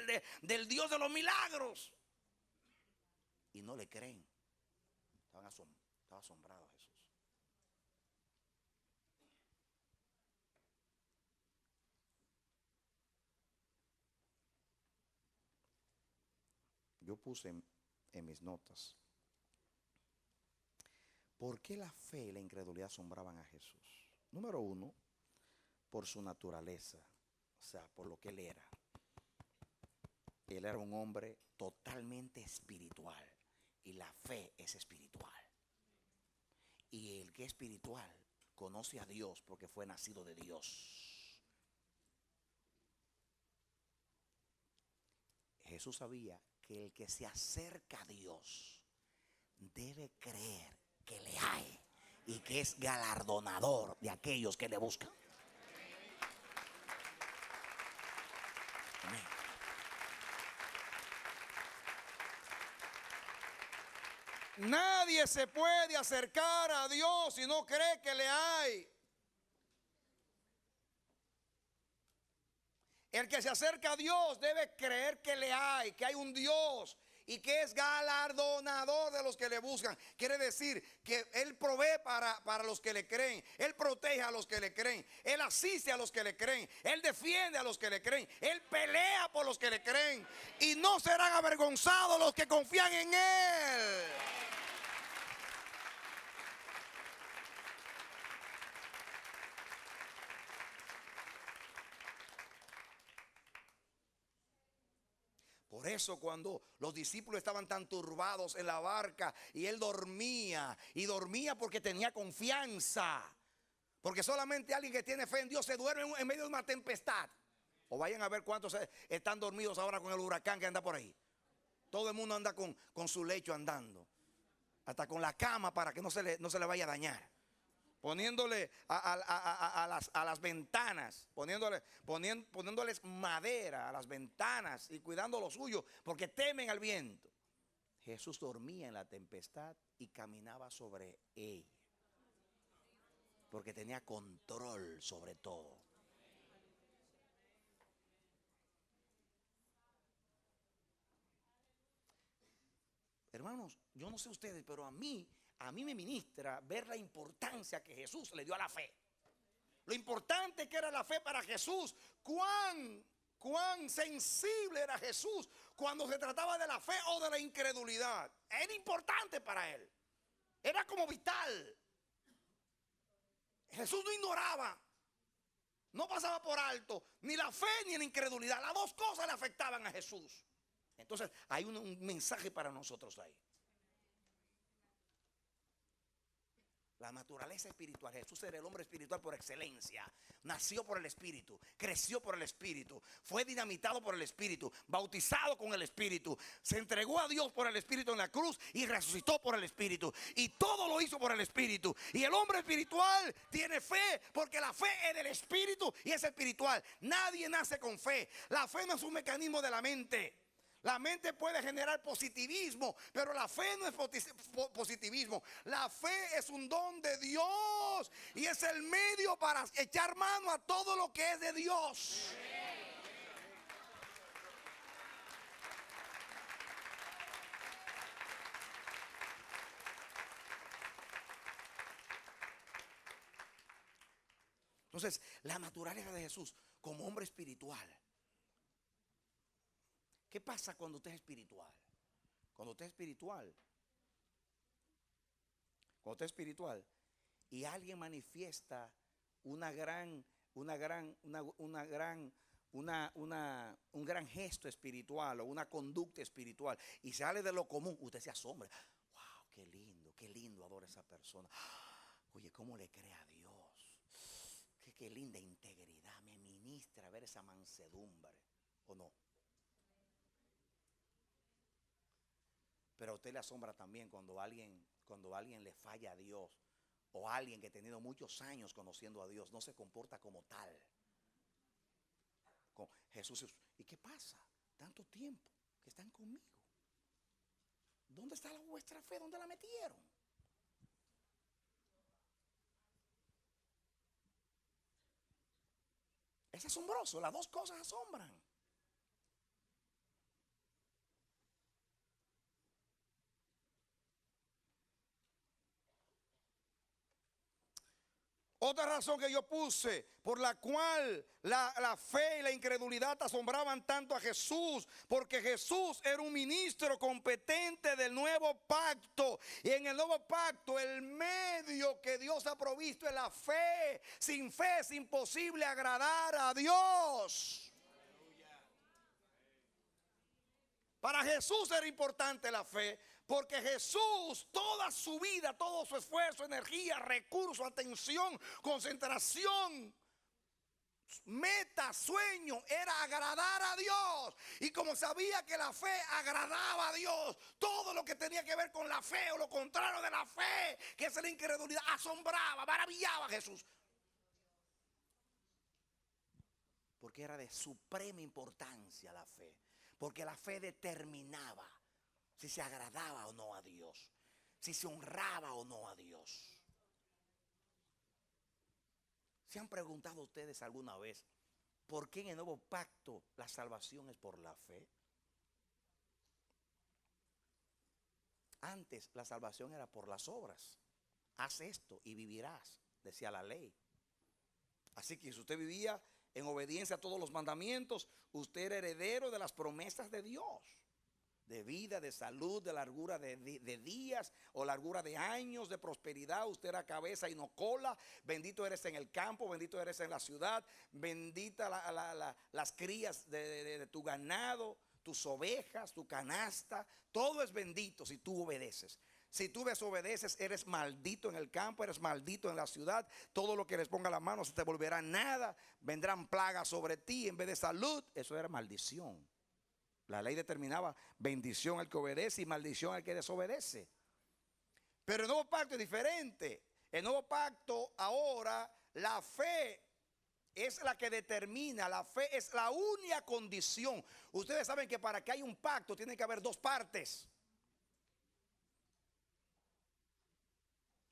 del Dios de los milagros, y no le creen. Estaba asombrado Jesús. Yo puse en mis notas, ¿por qué la fe y la incredulidad asombraban a Jesús? Número uno, por su naturaleza, o sea, por lo que él era. Él era un hombre totalmente espiritual, y la fe es espiritual. Y el que es espiritual conoce a Dios porque fue nacido de Dios. Jesús sabía que el que se acerca a Dios debe creer que le hay y que es galardonador de aquellos que le buscan. Amén. Nadie se puede acercar a Dios si no cree que le hay. El que se acerca a Dios debe creer que le hay, que hay un Dios y que es galardonador de los que le buscan. Quiere decir que Él provee para los que le creen. Él protege a los que le creen. Él asiste a los que le creen. Él defiende a los que le creen. Él pelea por los que le creen. Y no serán avergonzados los que confían en Él. Por eso cuando los discípulos estaban tan turbados en la barca y él dormía, y dormía porque tenía confianza, porque solamente alguien que tiene fe en Dios se duerme en medio de una tempestad. O vayan a ver cuántos están dormidos ahora con el huracán que anda por ahí. Todo el mundo anda con su lecho andando, hasta con la cama para que no se le vaya a dañar, poniéndole a las ventanas, poniéndoles madera a las ventanas y cuidando lo suyo, porque temen al viento. Jesús dormía en la tempestad y caminaba sobre ella, porque tenía control sobre todo. Hermanos, yo no sé ustedes, pero a mí me ministra ver la importancia que Jesús le dio a la fe. Lo importante que era la fe para Jesús. Cuán sensible era Jesús cuando se trataba de la fe o de la incredulidad. Era importante para él. Era como vital. Jesús no ignoraba, no pasaba por alto ni la fe ni la incredulidad. Las dos cosas le afectaban a Jesús. Entonces hay un mensaje para nosotros ahí. La naturaleza espiritual. Jesús era el hombre espiritual por excelencia. Nació por el Espíritu, creció por el Espíritu, fue dinamitado por el Espíritu, bautizado con el Espíritu, se entregó a Dios por el Espíritu en la cruz y resucitó por el Espíritu. Y todo lo hizo por el Espíritu. Y el hombre espiritual tiene fe porque la fe es del Espíritu y es espiritual. Nadie nace con fe. La fe no es un mecanismo de la mente. La mente puede generar positivismo, pero la fe no es positivismo. La fe es un don de Dios y es el medio para echar mano a todo lo que es de Dios. Entonces, la naturaleza de Jesús como hombre espiritual. ¿Qué pasa cuando usted es espiritual? Cuando usted es espiritual y alguien manifiesta un gran gesto espiritual o una conducta espiritual y sale de lo común, usted se asombra. Wow, qué lindo esa persona. Oye, ¿cómo le cree a Dios? Qué linda integridad. Me ministra ver esa mansedumbre. ¿O no? Pero a usted le asombra también cuando alguien le falla a Dios, o alguien que ha tenido muchos años conociendo a Dios no se comporta como tal. Con Jesús, ¿y qué pasa? Tanto tiempo que están conmigo. ¿Dónde está vuestra fe? ¿Dónde la metieron? Es asombroso, las dos cosas asombran. Otra razón que yo puse por la cual la fe y la incredulidad asombraban tanto a Jesús, porque Jesús era un ministro competente del nuevo pacto. Y en el nuevo pacto el medio que Dios ha provisto es la fe. Sin fe es imposible agradar a Dios. Para Jesús era importante la fe, porque Jesús, toda su vida, todo su esfuerzo, energía, recurso, atención, concentración, meta, sueño, era agradar a Dios. Y como sabía que la fe agradaba a Dios, todo lo que tenía que ver con la fe o lo contrario de la fe, que es la incredulidad, asombraba, maravillaba a Jesús. Porque era de suprema importancia la fe. Porque la fe determinaba si se agradaba o no a Dios, si se honraba o no a Dios. ¿Se han preguntado ustedes alguna vez por qué en el nuevo pacto la salvación es por la fe? Antes la salvación era por las obras. Haz esto y vivirás, decía la ley. Así que si usted vivía en obediencia a todos los mandamientos, usted era heredero de las promesas de Dios, de vida, de salud, de largura de días o largura de años, de prosperidad. Usted era cabeza y no cola. Bendito eres en el campo, bendito eres en la ciudad, bendita las crías de tu ganado, tus ovejas, tu canasta. Todo es bendito si tú obedeces. Si tú desobedeces, eres maldito en el campo, eres maldito en la ciudad. Todo lo que les ponga la mano se te volverá nada. Vendrán plagas sobre ti en vez de salud. Eso era maldición. La ley determinaba bendición al que obedece y maldición al que desobedece. Pero el nuevo pacto es diferente. El nuevo pacto ahora, la fe es la que determina. La fe es la única condición. Ustedes saben que para que haya un pacto tiene que haber dos partes.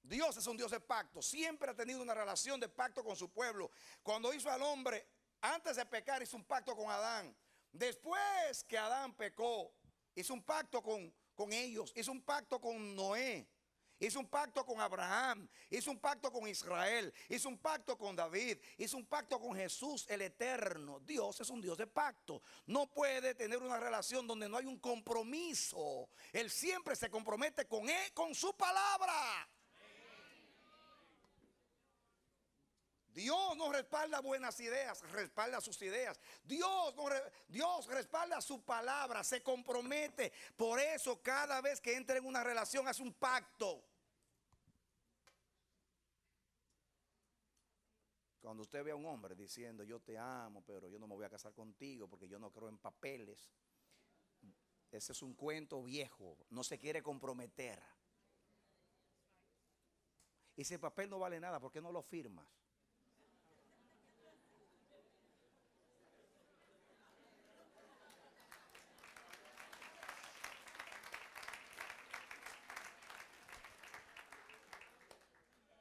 Dios es un Dios de pacto. Siempre ha tenido una relación de pacto con su pueblo. Cuando hizo al hombre, antes de pecar, hizo un pacto con Adán. Después que Adán pecó, hizo un pacto con ellos. Hizo un pacto con Noé. Hizo un pacto con Abraham. Hizo un pacto con Israel. Hizo un pacto con David. Hizo un pacto con Jesús el Eterno. Dios es un Dios de pacto. No puede tener una relación donde no hay un compromiso. Él siempre se compromete con él, con su palabra. Dios no respalda buenas ideas, respalda sus ideas. Dios respalda su palabra, se compromete. Por eso cada vez que entra en una relación hace un pacto. Cuando usted ve a un hombre diciendo yo te amo, pero yo no me voy a casar contigo porque yo no creo en papeles, ese es un cuento viejo, no se quiere comprometer. Y ese papel no vale nada, ¿por qué no lo firmas?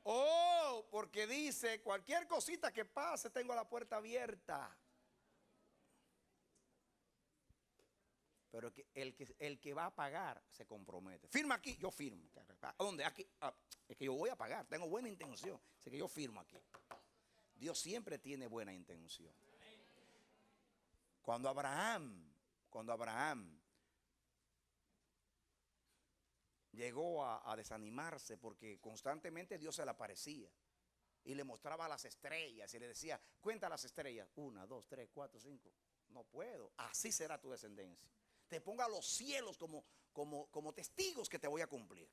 Oh, porque dice, cualquier cosita que pase, tengo la puerta abierta. Pero el que va a pagar se compromete. Firma aquí, yo firmo. ¿A dónde? Aquí. Es que yo voy a pagar, tengo buena intención. Así que yo firmo aquí. Dios siempre tiene buena intención. Cuando Abraham llegó a desanimarse porque constantemente Dios se le aparecía y le mostraba las estrellas y le decía, cuenta las estrellas, 1, 2, 3, 4, 5. No puedo, así será tu descendencia. Te ponga los cielos como testigos que te voy a cumplir.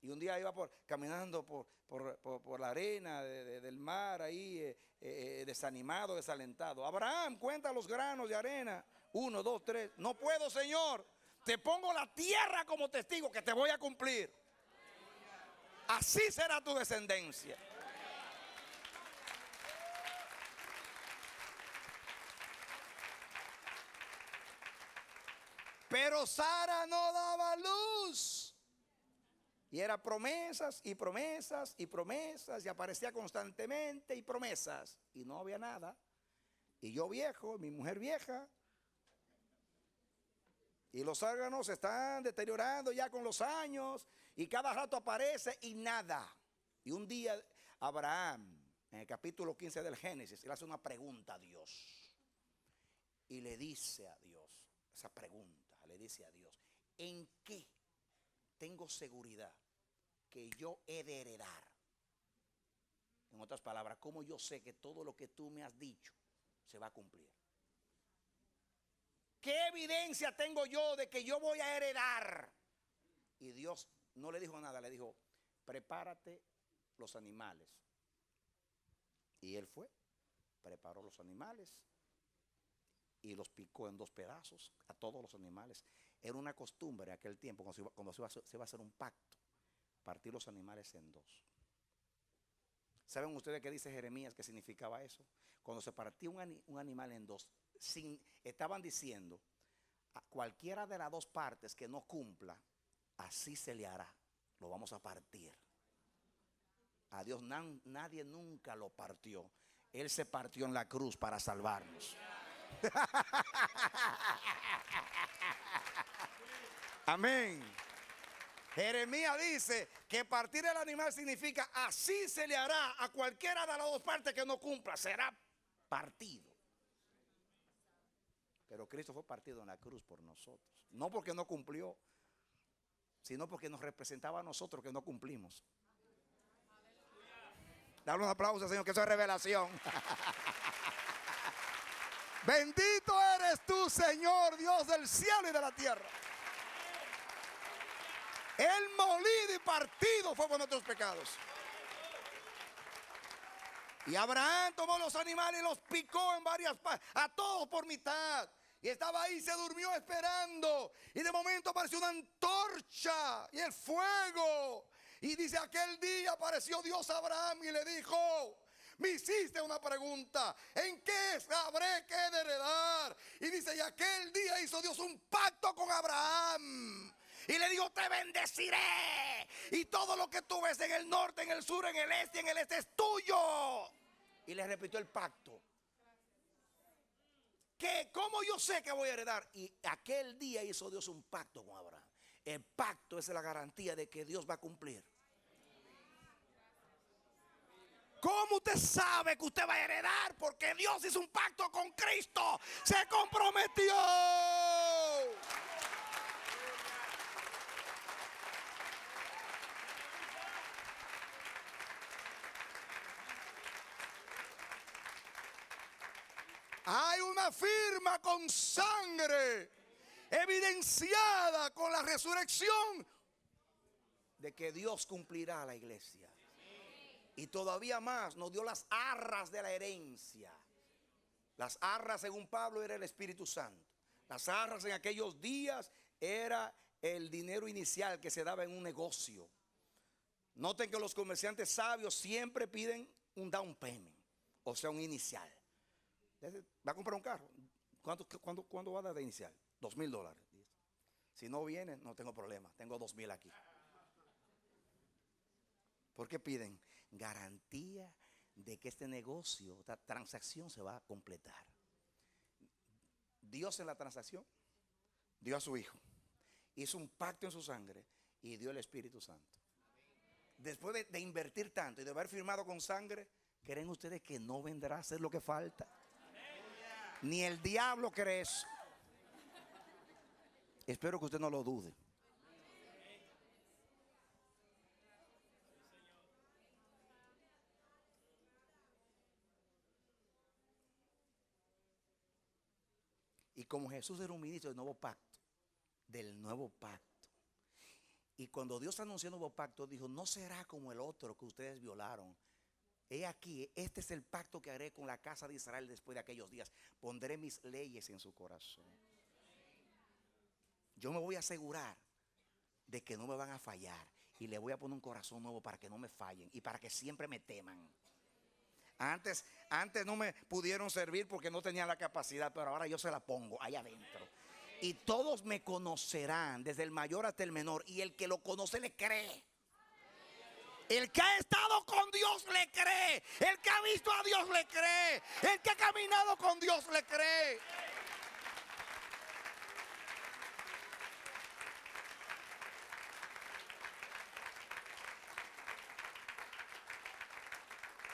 Y un día iba caminando por la arena del mar ahí, desanimado, desalentado. Abraham, cuenta los granos de arena. 1, 2, 3. No puedo, Señor. Te pongo la tierra como testigo que te voy a cumplir. Así será tu descendencia. Pero Sara no daba luz. Y era promesas y promesas y promesas. Y aparecía constantemente y promesas. Y no había nada. Y yo viejo, mi mujer vieja. Y los órganos se están deteriorando ya con los años. Y cada rato aparece y nada. Y un día Abraham, en el capítulo 15 del Génesis, le hace una pregunta a Dios. Y le dice a Dios, esa pregunta, le dice a Dios, ¿en qué tengo seguridad que yo he de heredar? En otras palabras, ¿cómo yo sé que todo lo que tú me has dicho se va a cumplir? ¿Qué evidencia tengo yo de que yo voy a heredar? Y Dios no le dijo nada, le dijo, prepárate los animales. Y él fue, preparó los animales y los picó en 2 pedazos a todos los animales. Era una costumbre en aquel tiempo, cuando se iba a hacer un pacto, partir los animales en 2. ¿Saben ustedes qué dice Jeremías que significaba eso? Cuando se partía un animal en 2, estaban diciendo, a cualquiera de las 2 partes que no cumpla, así se le hará, lo vamos a partir. A Dios nadie nunca lo partió. Él se partió en la cruz para salvarnos. Amén. Jeremías dice que partir el animal significa así se le hará a cualquiera de las 2 partes que no cumpla, será partido. Pero Cristo fue partido en la cruz por nosotros. No porque no cumplió, sino porque nos representaba a nosotros que no cumplimos. Dale un aplauso, Señor, que eso es revelación. Bendito eres tú, Señor, Dios del cielo y de la tierra. Él molido y partido fue por nuestros pecados. Y Abraham tomó los animales y los picó en varias partes, a todos por mitad. Y estaba ahí, se durmió esperando. Y de momento apareció una antorcha y el fuego. Y dice, aquel día apareció Dios a Abraham y le dijo, me hiciste una pregunta, ¿en qué sabré qué de heredar? Y dice, y aquel día hizo Dios un pacto con Abraham. Y le dijo, te bendeciré. Y todo lo que tú ves en el norte, en el sur, en el este es tuyo. Y le repitió el pacto. ¿Cómo yo sé que voy a heredar? Y aquel día hizo Dios un pacto con Abraham. El pacto es la garantía de que Dios va a cumplir. ¿Cómo usted sabe que usted va a heredar? Porque Dios hizo un pacto con Cristo. Se comprometió. Hay una firma con sangre, evidenciada con la resurrección, de que Dios cumplirá la iglesia. Y todavía más, nos dio las arras de la herencia. Las arras, según Pablo, era el Espíritu Santo. Las arras en aquellos días era el dinero inicial que se daba en un negocio. Noten que los comerciantes sabios siempre piden un down payment, o sea, un inicial. Va a comprar un carro. ¿Cuándo va a dar de inicial? $2,000. Si no viene, no tengo problema. Tengo 2,000 aquí. ¿Por qué piden? Garantía de que este negocio, esta transacción se va a completar. Dios en la transacción dio a su Hijo. Hizo un pacto en su sangre y dio el Espíritu Santo. Después de invertir tanto y de haber firmado con sangre, ¿creen ustedes que no vendrá a hacer lo que falta? Ni el diablo cree eso. Espero que usted no lo dude. Y como Jesús era un ministro del nuevo pacto, Y cuando Dios anunció el nuevo pacto, dijo, no será como el otro que ustedes violaron. He aquí, este es el pacto que haré con la casa de Israel después de aquellos días. Pondré mis leyes en su corazón. Yo me voy a asegurar de que no me van a fallar. Y le voy a poner un corazón nuevo para que no me fallen y para que siempre me teman. Antes no me pudieron servir porque no tenían la capacidad, pero ahora yo se la pongo allá adentro. Y todos me conocerán, desde el mayor hasta el menor. Y el que lo conoce le cree. El que ha estado con Dios le cree. El que ha visto a Dios le cree. El que ha caminado con Dios le cree.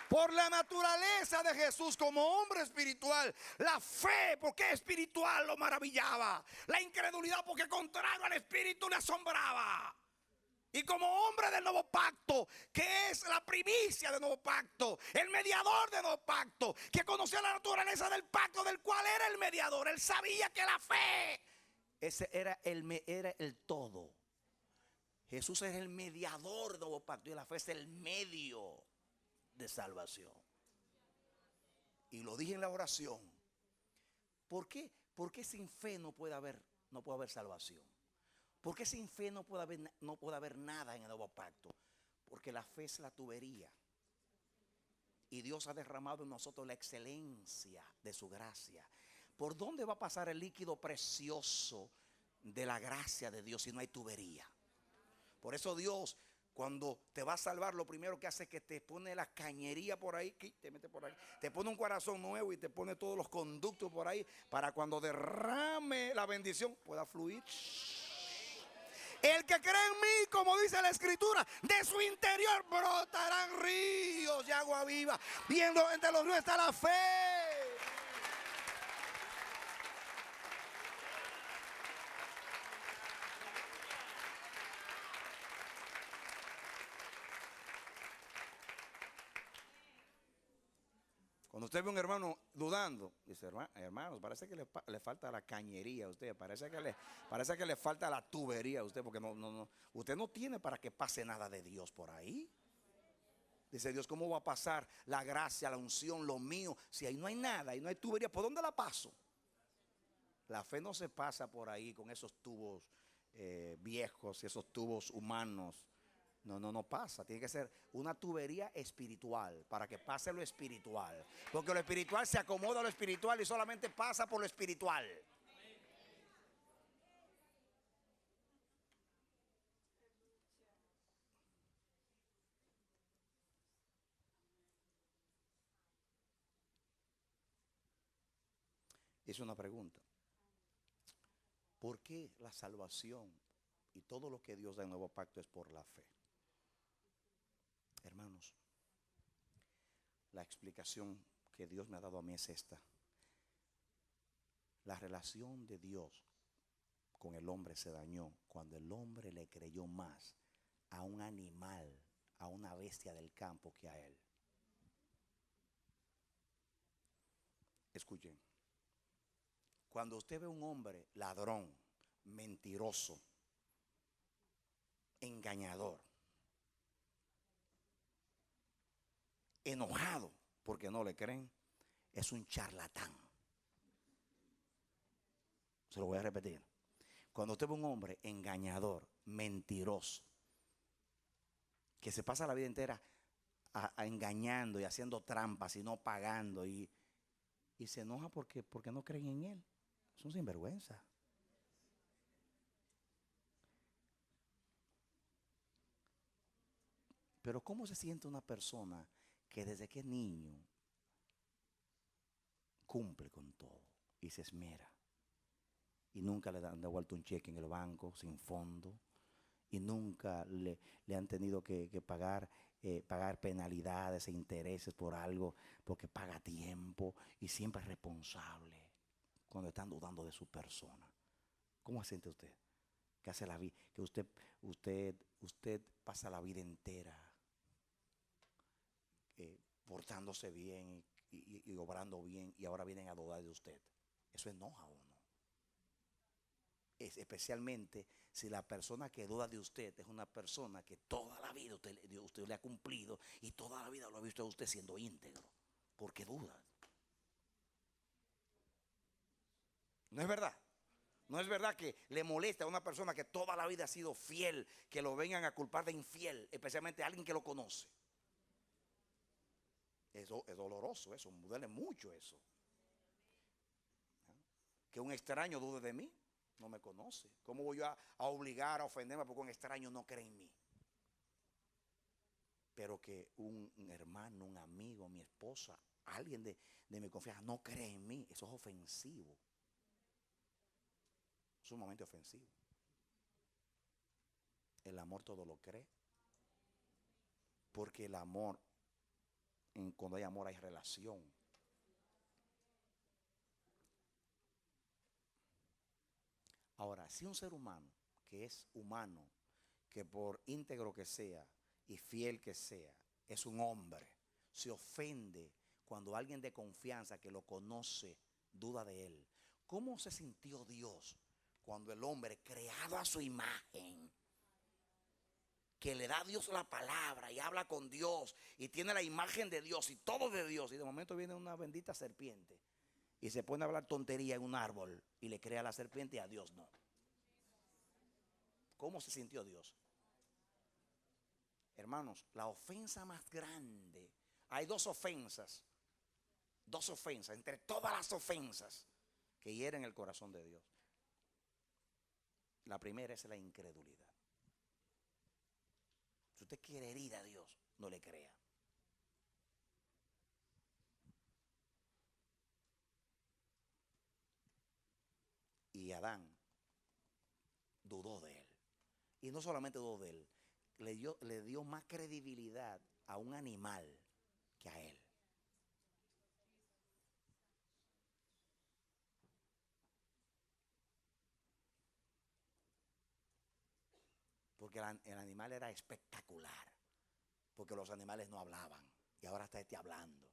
Por la naturaleza de Jesús como hombre espiritual, la fe, porque espiritual, lo maravillaba. La incredulidad, porque contrario al espíritu, le asombraba. Y como hombre del nuevo pacto, que es la primicia del nuevo pacto, el mediador del nuevo pacto, que conocía la naturaleza del pacto del cual era el mediador, él sabía que la fe, ese era el todo. Jesús es el mediador del nuevo pacto y la fe es el medio de salvación. Y lo dije en la oración. ¿Por qué? Porque sin fe no puede haber salvación. ¿Por qué sin fe no puede haber nada en el nuevo pacto? Porque la fe es la tubería. Y Dios ha derramado en nosotros la excelencia de su gracia. ¿Por dónde va a pasar el líquido precioso de la gracia de Dios si no hay tubería? Por eso Dios, cuando te va a salvar, lo primero que hace es que te pone la cañería por ahí, te mete por ahí, te pone un corazón nuevo y te pone todos los conductos por ahí para cuando derrame la bendición pueda fluir. El que cree en mí, como dice la escritura, de su interior brotarán ríos de agua viva. Viendo entre los ríos está la fe. Cuando usted ve a un hermano dudando, dice, hermanos, parece que le falta la cañería a usted, parece que le falta la tubería a usted, porque usted no tiene para que pase nada de Dios por ahí. Dice Dios, ¿cómo va a pasar la gracia, la unción, lo mío? Si ahí no hay nada, ahí no hay tubería, ¿por dónde la paso? La fe no se pasa por ahí con esos tubos viejos y esos tubos humanos. No pasa. Tiene que ser una tubería espiritual para que pase lo espiritual. Porque lo espiritual se acomoda a lo espiritual y solamente pasa por lo espiritual. Es una pregunta. ¿Por qué la salvación y todo lo que Dios da en el nuevo pacto es por la fe? Hermanos, la explicación que Dios me ha dado a mí es esta. La relación de Dios con el hombre se dañó cuando el hombre le creyó más a un animal, a una bestia del campo que a él. Escuchen, cuando usted ve a un hombre ladrón, mentiroso, engañador, enojado porque no le creen, es un charlatán. Se lo voy a repetir. Cuando usted ve un hombre engañador, mentiroso, que se pasa la vida entera engañando y haciendo trampas y no pagando y se enoja porque no creen en él, es un sinvergüenza. Pero ¿cómo se siente una persona que desde que es niño cumple con todo y se esmera y nunca le dan de vuelta un cheque en el banco sin fondo y nunca le han tenido que pagar penalidades e intereses por algo porque paga a tiempo y siempre es responsable cuando están dudando de su persona? ¿Cómo se siente usted? Que hace la vida, que usted pasa la vida entera portándose bien y obrando bien y ahora vienen a dudar de usted. Eso enoja a uno. especialmente si la persona que duda de usted es una persona que toda la vida usted le ha cumplido y toda la vida lo ha visto a usted siendo íntegro. Porque duda. ¿No es verdad? No es verdad que le molesta a una persona que toda la vida ha sido fiel, que lo vengan a culpar de infiel, especialmente a alguien que lo conoce. Eso es doloroso, eso, me duele mucho eso. Que un extraño dude de mí, no me conoce. ¿Cómo voy yo a obligar a ofenderme porque un extraño no cree en mí? Pero que un hermano, un amigo, mi esposa, alguien de mi confianza no cree en mí, eso es ofensivo. Sumamente ofensivo. El amor todo lo cree. Porque el amor, cuando hay amor hay relación. Ahora, si un ser humano que es humano, que por íntegro que sea y fiel que sea, es un hombre, se ofende cuando alguien de confianza que lo conoce duda de él, ¿cómo se sintió Dios cuando el hombre creado a su imagen, que le da a Dios la palabra y habla con Dios y tiene la imagen de Dios y todo de Dios, y de momento viene una bendita serpiente y se pone a hablar tontería en un árbol y le crea a la serpiente y a Dios no? ¿Cómo se sintió Dios? Hermanos, la ofensa más grande, hay dos ofensas entre todas las ofensas que hieren el corazón de Dios. La primera es la incredulidad. Si usted quiere herir a Dios, no le crea. Y Adán dudó de él. Y no solamente dudó de él, le dio más credibilidad a un animal que a él. Porque el animal era espectacular. Porque los animales no hablaban. Y ahora está hablando.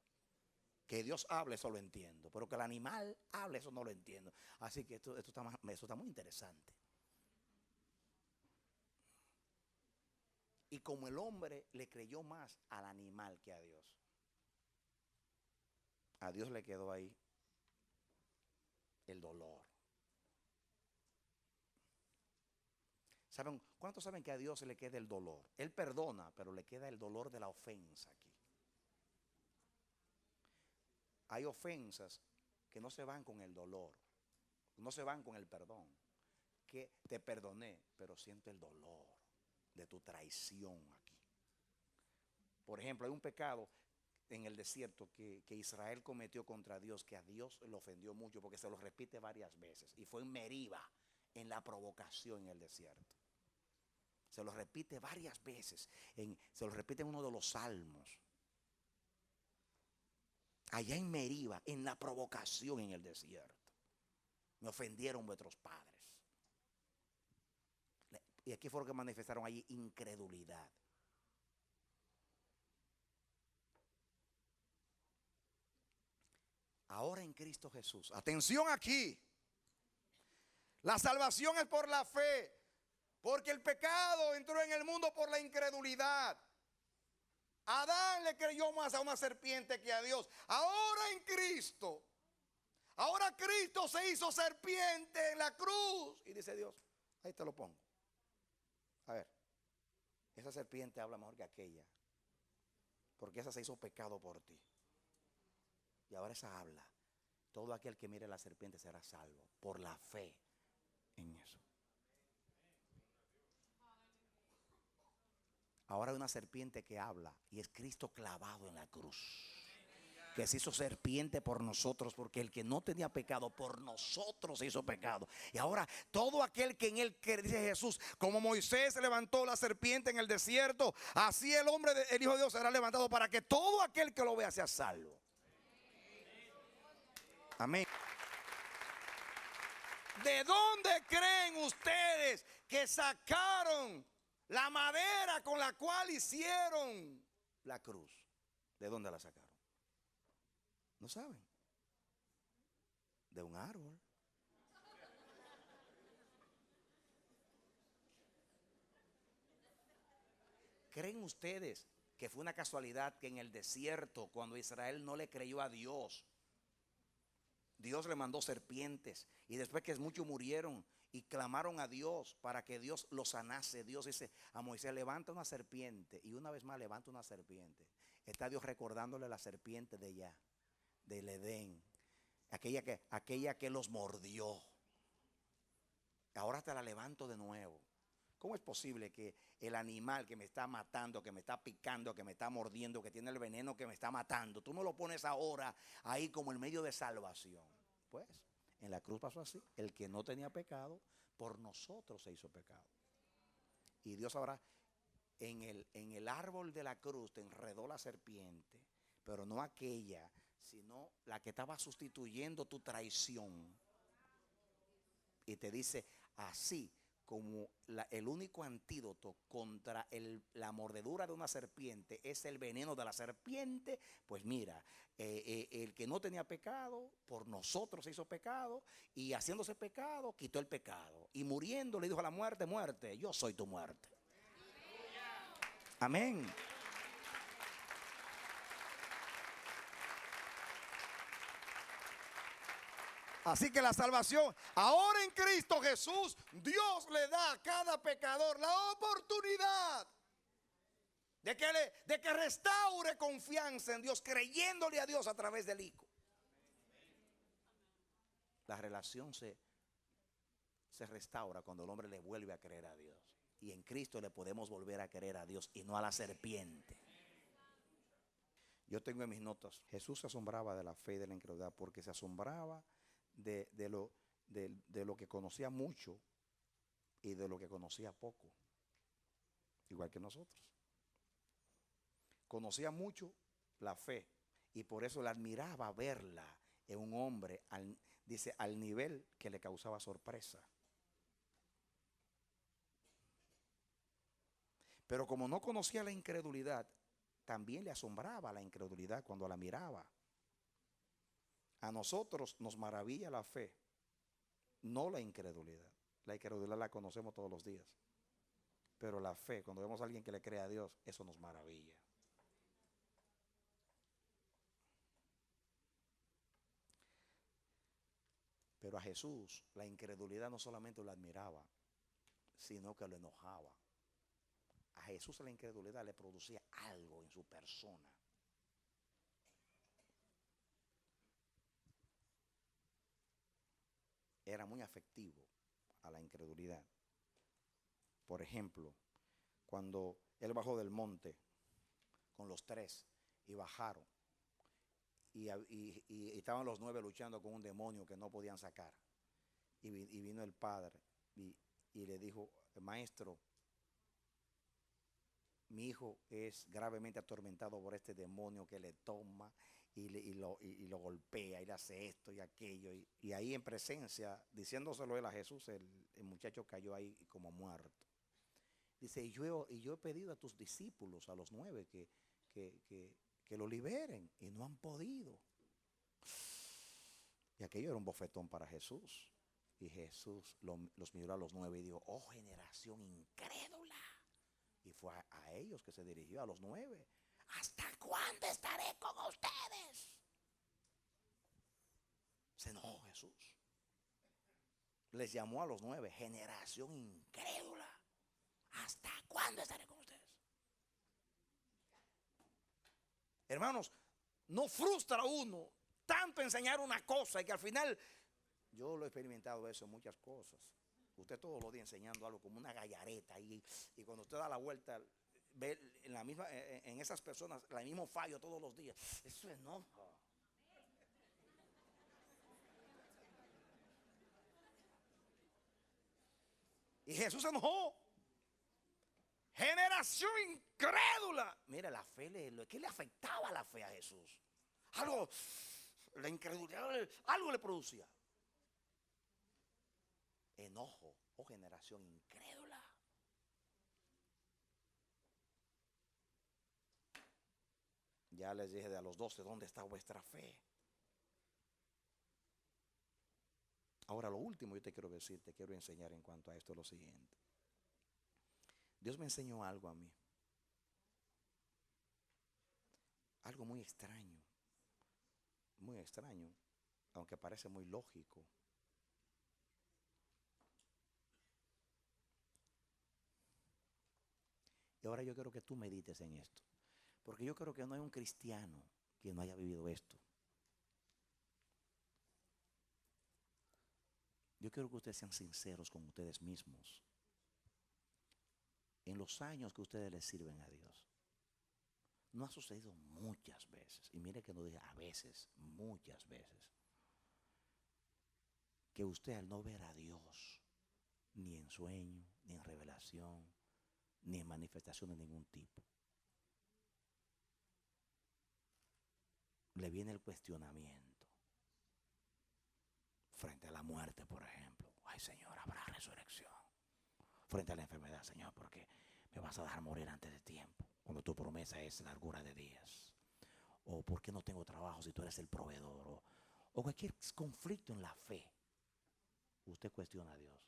Que Dios hable, eso lo entiendo. Pero que el animal hable, eso no lo entiendo. Así que esto está muy interesante. Y como el hombre le creyó más al animal que a Dios le quedó ahí el dolor. ¿Cuántos saben que a Dios se le queda el dolor? Él perdona, pero le queda el dolor de la ofensa aquí. Hay ofensas que no se van con el dolor, no se van con el perdón. Que te perdoné, pero siento el dolor de tu traición aquí. Por ejemplo, hay un pecado en el desierto que Israel cometió contra Dios, que a Dios le ofendió mucho porque se lo repite varias veces. Y fue en Meriba, en la provocación en el desierto. Se lo repite varias veces. Se lo repite en uno de los salmos. Allá en Meriba, en la provocación en el desierto. Me ofendieron vuestros padres. Y aquí fue lo que manifestaron allí: incredulidad. Ahora en Cristo Jesús, atención aquí, la salvación es por la fe, porque el pecado entró en el mundo por la incredulidad. Adán le creyó más a una serpiente que a Dios. Ahora en Cristo, ahora Cristo se hizo serpiente en la cruz. Y dice Dios, ahí te lo pongo. A ver, esa serpiente habla mejor que aquella, porque esa se hizo pecado por ti. Y ahora esa habla. Todo aquel que mire la serpiente será salvo por la fe en eso. Ahora hay una serpiente que habla y es Cristo clavado en la cruz, que se hizo serpiente por nosotros, porque el que no tenía pecado por nosotros se hizo pecado. Y ahora todo aquel que en él cree, dice Jesús, como Moisés levantó la serpiente en el desierto, así el Hijo de Dios será levantado, para que todo aquel que lo vea sea salvo. Amén. ¿De dónde creen ustedes que sacaron la madera con la cual hicieron la cruz? ¿De dónde la sacaron? ¿No saben? De un árbol. ¿Creen ustedes que fue una casualidad que en el desierto, cuando Israel no le creyó a Dios, Dios le mandó serpientes? Y después que muchos murieron y clamaron a Dios para que Dios los sanase, Dios dice a Moisés: levanta una serpiente. Y una vez más levanta una serpiente. Está Dios recordándole la serpiente de allá, del Edén, aquella que los mordió. Ahora te la levanto de nuevo. ¿Cómo es posible que el animal que me está matando, que me está picando, que me está mordiendo, que tiene el veneno que me está matando, tú me lo pones ahora ahí como el medio de salvación? Pues en la cruz pasó así. El que no tenía pecado, por nosotros se hizo pecado. Y Dios ahora en el árbol de la cruz te enredó la serpiente, pero no aquella, sino la que estaba sustituyendo tu traición. Y te dice: así como el único antídoto contra la mordedura de una serpiente es el veneno de la serpiente, pues mira, el que no tenía pecado, por nosotros se hizo pecado, y haciéndose pecado, quitó el pecado. Y muriendo le dijo a la muerte: muerte, yo soy tu muerte. Amén. Así que la salvación, ahora en Cristo Jesús, Dios le da a cada pecador la oportunidad de que restaure confianza en Dios, creyéndole a Dios a través del Hijo. La relación se restaura cuando el hombre le vuelve a creer a Dios. Y en Cristo le podemos volver a creer a Dios y no a la serpiente. Yo tengo en mis notas: Jesús se asombraba de la fe y de la incredulidad, porque se asombraba de lo que conocía mucho y de lo que conocía poco, igual que nosotros. Conocía mucho la fe y por eso le admiraba verla en un hombre, dice, al nivel que le causaba sorpresa. Pero como no conocía la incredulidad, también le asombraba la incredulidad cuando la miraba. A nosotros nos maravilla la fe, no la incredulidad. La incredulidad la conocemos todos los días. Pero la fe, cuando vemos a alguien que le cree a Dios, eso nos maravilla. Pero a Jesús la incredulidad no solamente lo admiraba, sino que lo enojaba. A Jesús la incredulidad le producía algo en su persona. Era muy afectivo a la incredulidad. Por ejemplo, cuando él bajó del monte con los 3 y bajaron y estaban los 9 luchando con un demonio que no podían sacar, y vino el padre y le dijo: maestro, mi hijo es gravemente atormentado por este demonio que le toma y lo golpea y le hace esto y aquello. Y ahí en presencia, diciéndoselo él a Jesús, el muchacho cayó ahí como muerto. Dice: y yo he pedido a tus discípulos, a los 9, que lo liberen y no han podido. Y aquello era un bofetón para Jesús. Y Jesús los miró a los 9 y dijo: oh, generación incrédula. Y fue a ellos que se dirigió, a los 9. ¿Hasta cuándo estaré con ustedes? Se enojó Jesús. Les llamó a los 9 generación incrédula. ¿Hasta cuándo estaré con ustedes? Hermanos, no frustra a uno tanto enseñar una cosa y que al final, yo lo he experimentado eso en muchas cosas. Usted todos los días enseñando algo como una gallareta y cuando usted da la vuelta, ve en esas personas el mismo fallo todos los días. Eso enoja. Y Jesús se enojó. Generación incrédula. Mira, la fe, ¿qué le afectaba la fe a Jesús? La incredulidad, algo le producía. Enojo, oh generación incrédula. Ya les dije a los 12, ¿dónde está vuestra fe? Ahora lo último yo te quiero decir, te quiero enseñar en cuanto a esto lo siguiente. Dios me enseñó algo a mí. algo muy extraño, aunque parece muy lógico. Y ahora yo quiero que tú medites en esto, porque yo creo que no hay un cristiano que no haya vivido esto. Yo quiero que ustedes sean sinceros con ustedes mismos. En los años que ustedes les sirven a Dios, no ha sucedido muchas veces, y mire que no dije a veces, muchas veces, que usted al no ver a Dios, ni en sueño, ni en revelación, ni en manifestación de ningún tipo, le viene el cuestionamiento frente a la muerte, por ejemplo. Ay, Señor, habrá resurrección. Frente a la enfermedad, Señor, porque me vas a dejar morir antes de tiempo, cuando tu promesa es largura de días. O ¿por qué no tengo trabajo si tú eres el proveedor? O cualquier conflicto en la fe. Usted cuestiona a Dios.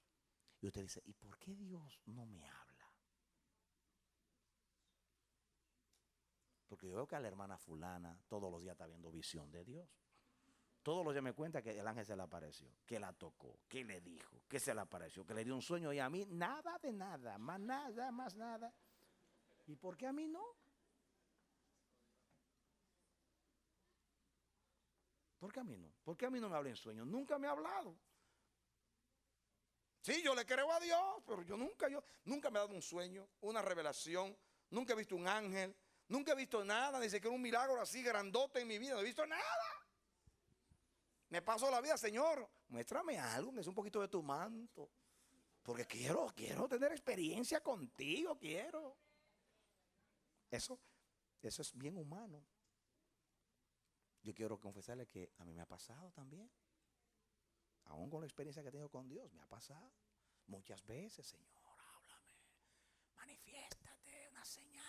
Y usted dice, ¿y por qué Dios no me habla? Porque yo veo que a la hermana fulana todos los días está viendo visión de Dios. Todos los días me cuenta que el ángel se le apareció, que la tocó, que le dijo, que se le apareció, que le dio un sueño, y a mí nada de nada, más nada, más nada. ¿Y por qué a mí no? ¿Por qué a mí no? ¿Por qué a mí no me habla en sueños? Nunca me ha hablado. Sí, yo le creo a Dios, pero yo nunca me ha dado un sueño, una revelación, nunca he visto un ángel, nunca he visto nada, ni siquiera un milagro así grandote en mi vida, no he visto nada. Me paso la vida, Señor, muéstrame algo, que es un poquito de tu manto, porque quiero tener experiencia contigo, quiero. Eso es bien humano. Yo quiero confesarle que a mí me ha pasado también. Aún con la experiencia que tengo con Dios, me ha pasado muchas veces. Señor, háblame, manifiéstate, una señal.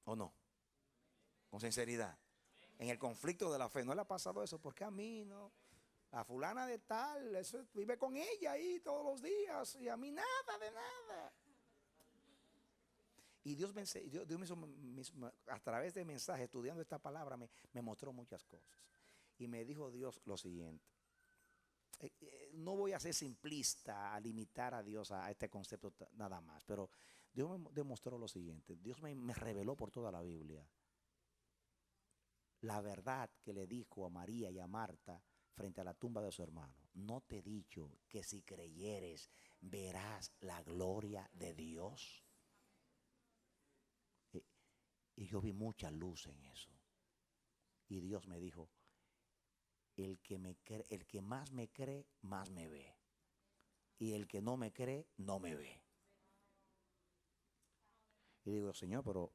¿O no? Con sinceridad. En el conflicto de la fe, ¿no le ha pasado eso? ¿Por qué a mí no? La fulana de tal, eso, vive con ella ahí todos los días y a mí nada de nada. Y Dios a través de mensajes, estudiando esta palabra, me mostró muchas cosas. Y me dijo Dios lo siguiente. No voy a ser simplista, a limitar a Dios a este concepto nada más, pero Dios me demostró lo siguiente. Dios me reveló por toda la Biblia la verdad que le dijo a María y a Marta frente a la tumba de su hermano. ¿No te he dicho que si creyeres verás la gloria de Dios? Y yo vi mucha luz en eso. Y Dios me dijo, el que más me cree, más me ve. Y el que no me cree, no me ve. Y digo, Señor, pero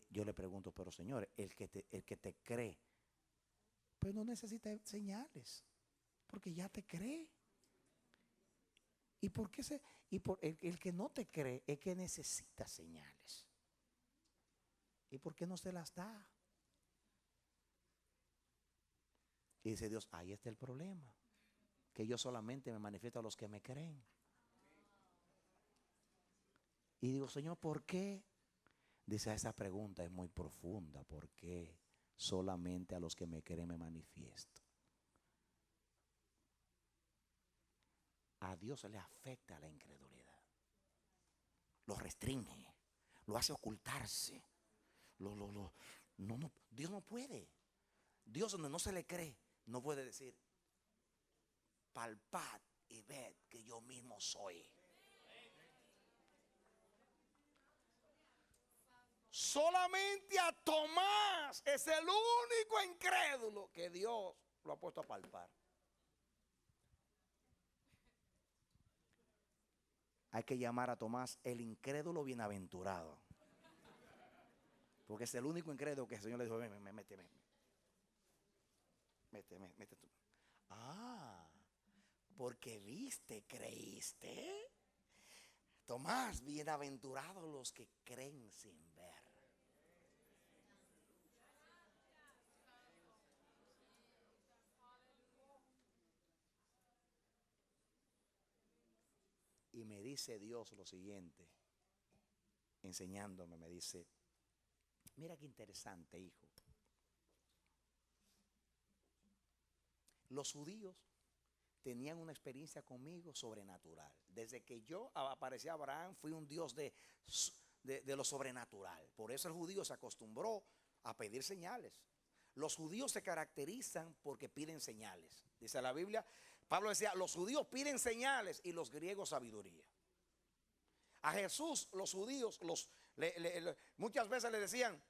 yo le pregunto, pero Señor, el que te cree, pues no necesita señales, porque ya te cree. ¿Y por qué el que no te cree es que necesita señales? ¿Y por qué no se las da? Y dice Dios, ahí está el problema, que yo solamente me manifiesto a los que me creen. Y digo, Señor, ¿por qué? Dice, esa pregunta es muy profunda. ¿Por qué solamente a los que me creen me manifiesto? A Dios le afecta la incredulidad. Lo restringe, lo hace ocultarse. Dios no puede. Dios, donde no se le cree, no puede decir, palpad y ved que yo mismo soy. Solamente a Tomás es el único incrédulo que Dios lo ha puesto a palpar. Hay que llamar a Tomás el incrédulo bienaventurado, porque es el único incrédulo que el Señor le dijo, méteme. Métete tú. Ah, porque viste, creíste. Tomás, bienaventurados los que creen sin ver. Y me dice Dios lo siguiente. enseñándome, me dice, mira qué interesante, hijo. Los judíos tenían una experiencia conmigo sobrenatural. Desde que yo aparecí a Abraham, fui un Dios de lo sobrenatural. Por eso el judío se acostumbró a pedir señales. Los judíos se caracterizan porque piden señales. Dice la Biblia, Pablo decía, los judíos piden señales y los griegos sabiduría. A Jesús los judíos muchas veces le decían,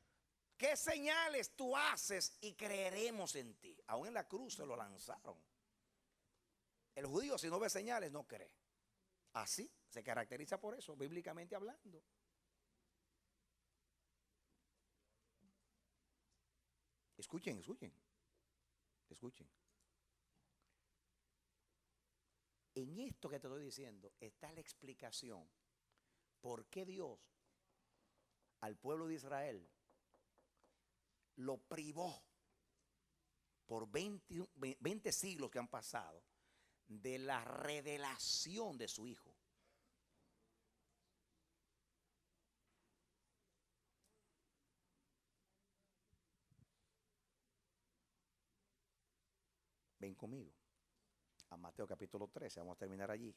¿qué señales tú haces y creeremos en ti? Aún en la cruz se lo lanzaron. El judío, si no ve señales, no cree. Así se caracteriza por eso, bíblicamente hablando. Escuchen. En esto que te estoy diciendo está la explicación por qué Dios al pueblo de Israel lo privó por 20 siglos que han pasado de la revelación de su Hijo. Ven conmigo a Mateo capítulo 13, vamos a terminar allí.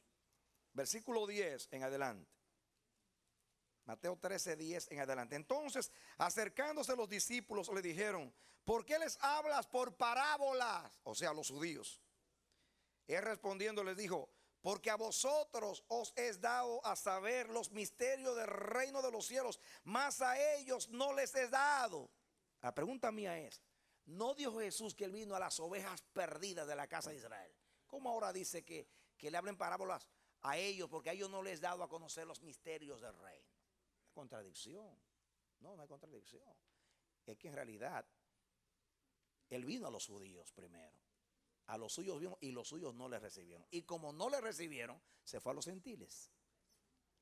Versículo 10 en adelante. Mateo 13, 10 en adelante. Entonces, acercándose los discípulos, le dijeron, ¿por qué les hablas por parábolas? O sea, los judíos. Él respondiendo les dijo, porque a vosotros os es dado a saber los misterios del reino de los cielos, mas a ellos no les es dado. La pregunta mía es, ¿no dijo Jesús que él vino a las ovejas perdidas de la casa de Israel? ¿Cómo ahora dice que le hablen parábolas a ellos porque a ellos no les es dado a conocer los misterios del reino? Contradicción. No hay contradicción. Es que en realidad él vino a los judíos primero. A los suyos vino y los suyos no le recibieron. Y como no le recibieron, se fue a los gentiles.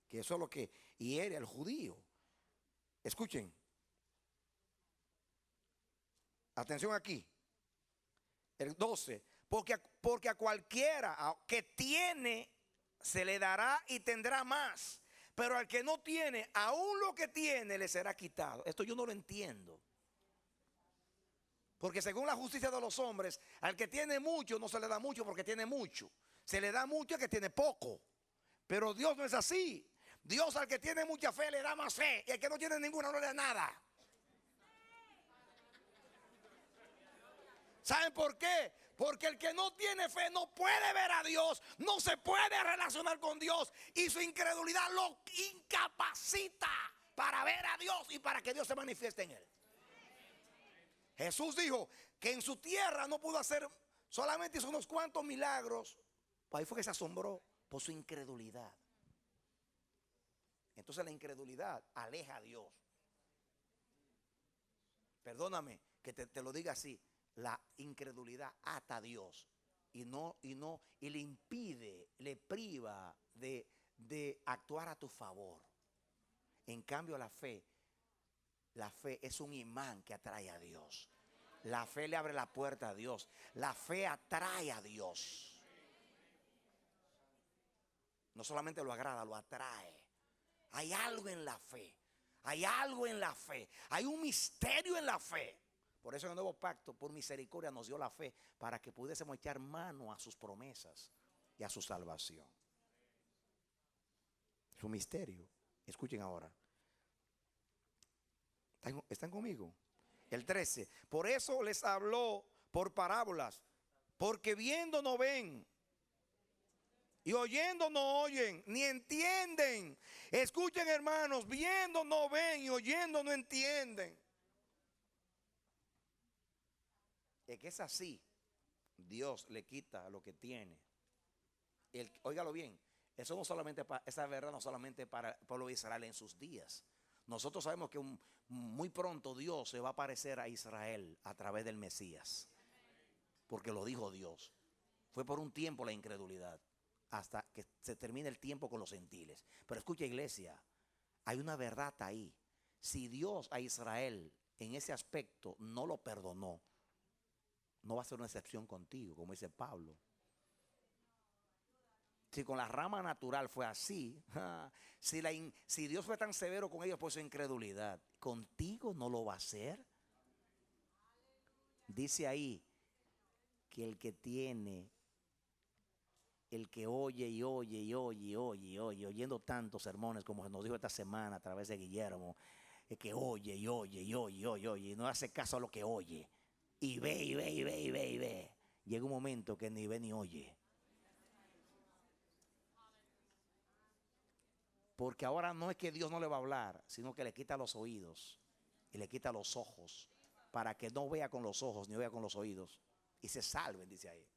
Que eso es lo que hiere al judío. Escuchen. Atención aquí. El 12. Porque a cualquiera que tiene se le dará y tendrá más. Pero al que no tiene, aún lo que tiene le será quitado. Esto yo no lo entiendo. Porque según la justicia de los hombres, al que tiene mucho no se le da mucho porque tiene mucho. Se le da mucho al que tiene poco. Pero Dios no es así. Dios al que tiene mucha fe le da más fe. Y al que no tiene ninguna no le da nada. ¿Saben por qué? Porque el que no tiene fe no puede ver a Dios, no se puede relacionar con Dios y su incredulidad lo incapacita para ver a Dios y para que Dios se manifieste en él. Jesús dijo que en su tierra no pudo hacer, solamente hizo unos cuantos milagros. Ahí fue que se asombró por su incredulidad. Entonces la incredulidad aleja a Dios. Perdóname que te lo diga así. La incredulidad ata a Dios y le impide, le priva de actuar a tu favor. En cambio la fe es un imán que atrae a Dios. La fe le abre la puerta a Dios. La fe atrae a Dios. No solamente lo agrada, lo atrae. Hay algo en la fe. Hay algo en la fe. Hay un misterio en la fe. Por eso en el nuevo pacto, por misericordia, nos dio la fe para que pudiésemos echar mano a sus promesas y a su salvación. Es un misterio. Escuchen ahora. ¿Están conmigo? El 13. Por eso les habló por parábolas, porque viendo no ven, y oyendo no oyen, ni entienden. Escuchen, hermanos, viendo no ven y oyendo no entienden. Es que es así. Dios le quita lo que tiene. Óigalo bien, eso no solamente esa verdad no solamente para el pueblo de Israel en sus días. Nosotros sabemos que muy pronto Dios se va a aparecer a Israel a través del Mesías. Porque lo dijo Dios. Fue por un tiempo la incredulidad, hasta que se termine el tiempo con los gentiles. Pero escucha, iglesia, hay una verdad ahí. Si Dios a Israel en ese aspecto no lo perdonó, no va a ser una excepción contigo, como dice Pablo. Si con la rama natural fue así, si Dios fue tan severo con ellos por su incredulidad, contigo no lo va a hacer. Dice ahí que el que tiene, el que oye y oye y oye y oye y oye, oyendo tantos sermones como nos dijo esta semana a través de Guillermo, el que oye y oye y oye y oye, oye y no hace caso a lo que oye, y ve y ve y ve y ve y ve, llega un momento que ni ve ni oye. Porque ahora no es que Dios no le va a hablar, sino que le quita los oídos y le quita los ojos, para que no vea con los ojos ni vea con los oídos y se salven, dice ahí.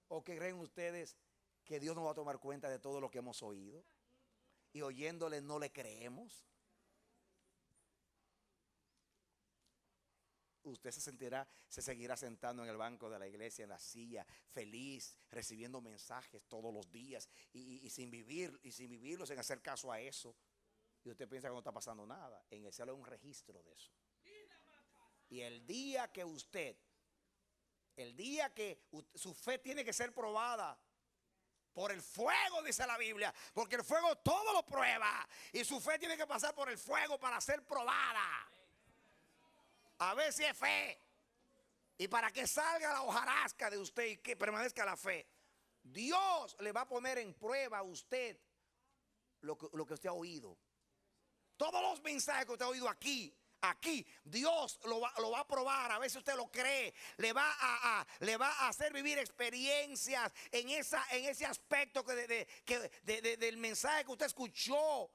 ¿O qué creen ustedes que Dios no va a tomar cuenta de todo lo que hemos oído? Y oyéndole no le creemos. Usted se seguirá sentando en el banco de la iglesia, en la silla, feliz, recibiendo mensajes todos los días y sin vivirlo, sin hacer caso a eso. Y usted piensa que no está pasando nada. En el cielo hay un registro de eso. Y el día que su fe tiene que ser probada por el fuego, dice la Biblia, porque el fuego todo lo prueba, y su fe tiene que pasar por el fuego para ser probada, a ver si es fe, y para que salga la hojarasca de usted y que permanezca la fe, Dios le va a poner en prueba a usted lo que usted ha oído. Todos los mensajes que usted ha oído aquí, Dios lo va a probar, a ver si usted lo cree. Le va a hacer vivir experiencias en ese aspecto del mensaje que usted escuchó.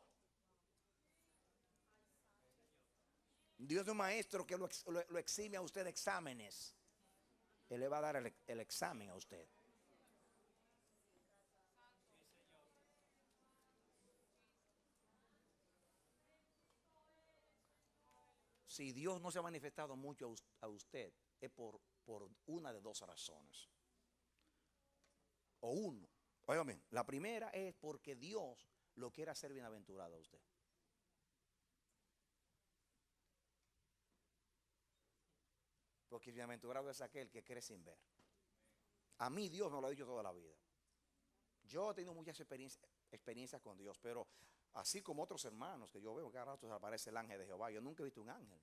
Dios es un maestro que lo exime a usted de exámenes. Él le va a dar el examen a usted. Si Dios no se ha manifestado mucho a usted, es por una de dos razones. O uno. Óigame, la primera es porque Dios lo quiere hacer bienaventurado a usted. Porque bienaventurado es aquel que cree sin ver. A mí Dios me lo ha dicho toda la vida. Yo he tenido muchas experiencias con Dios, pero así como otros hermanos que yo veo que cada rato aparece el ángel de Jehová, yo nunca he visto un ángel.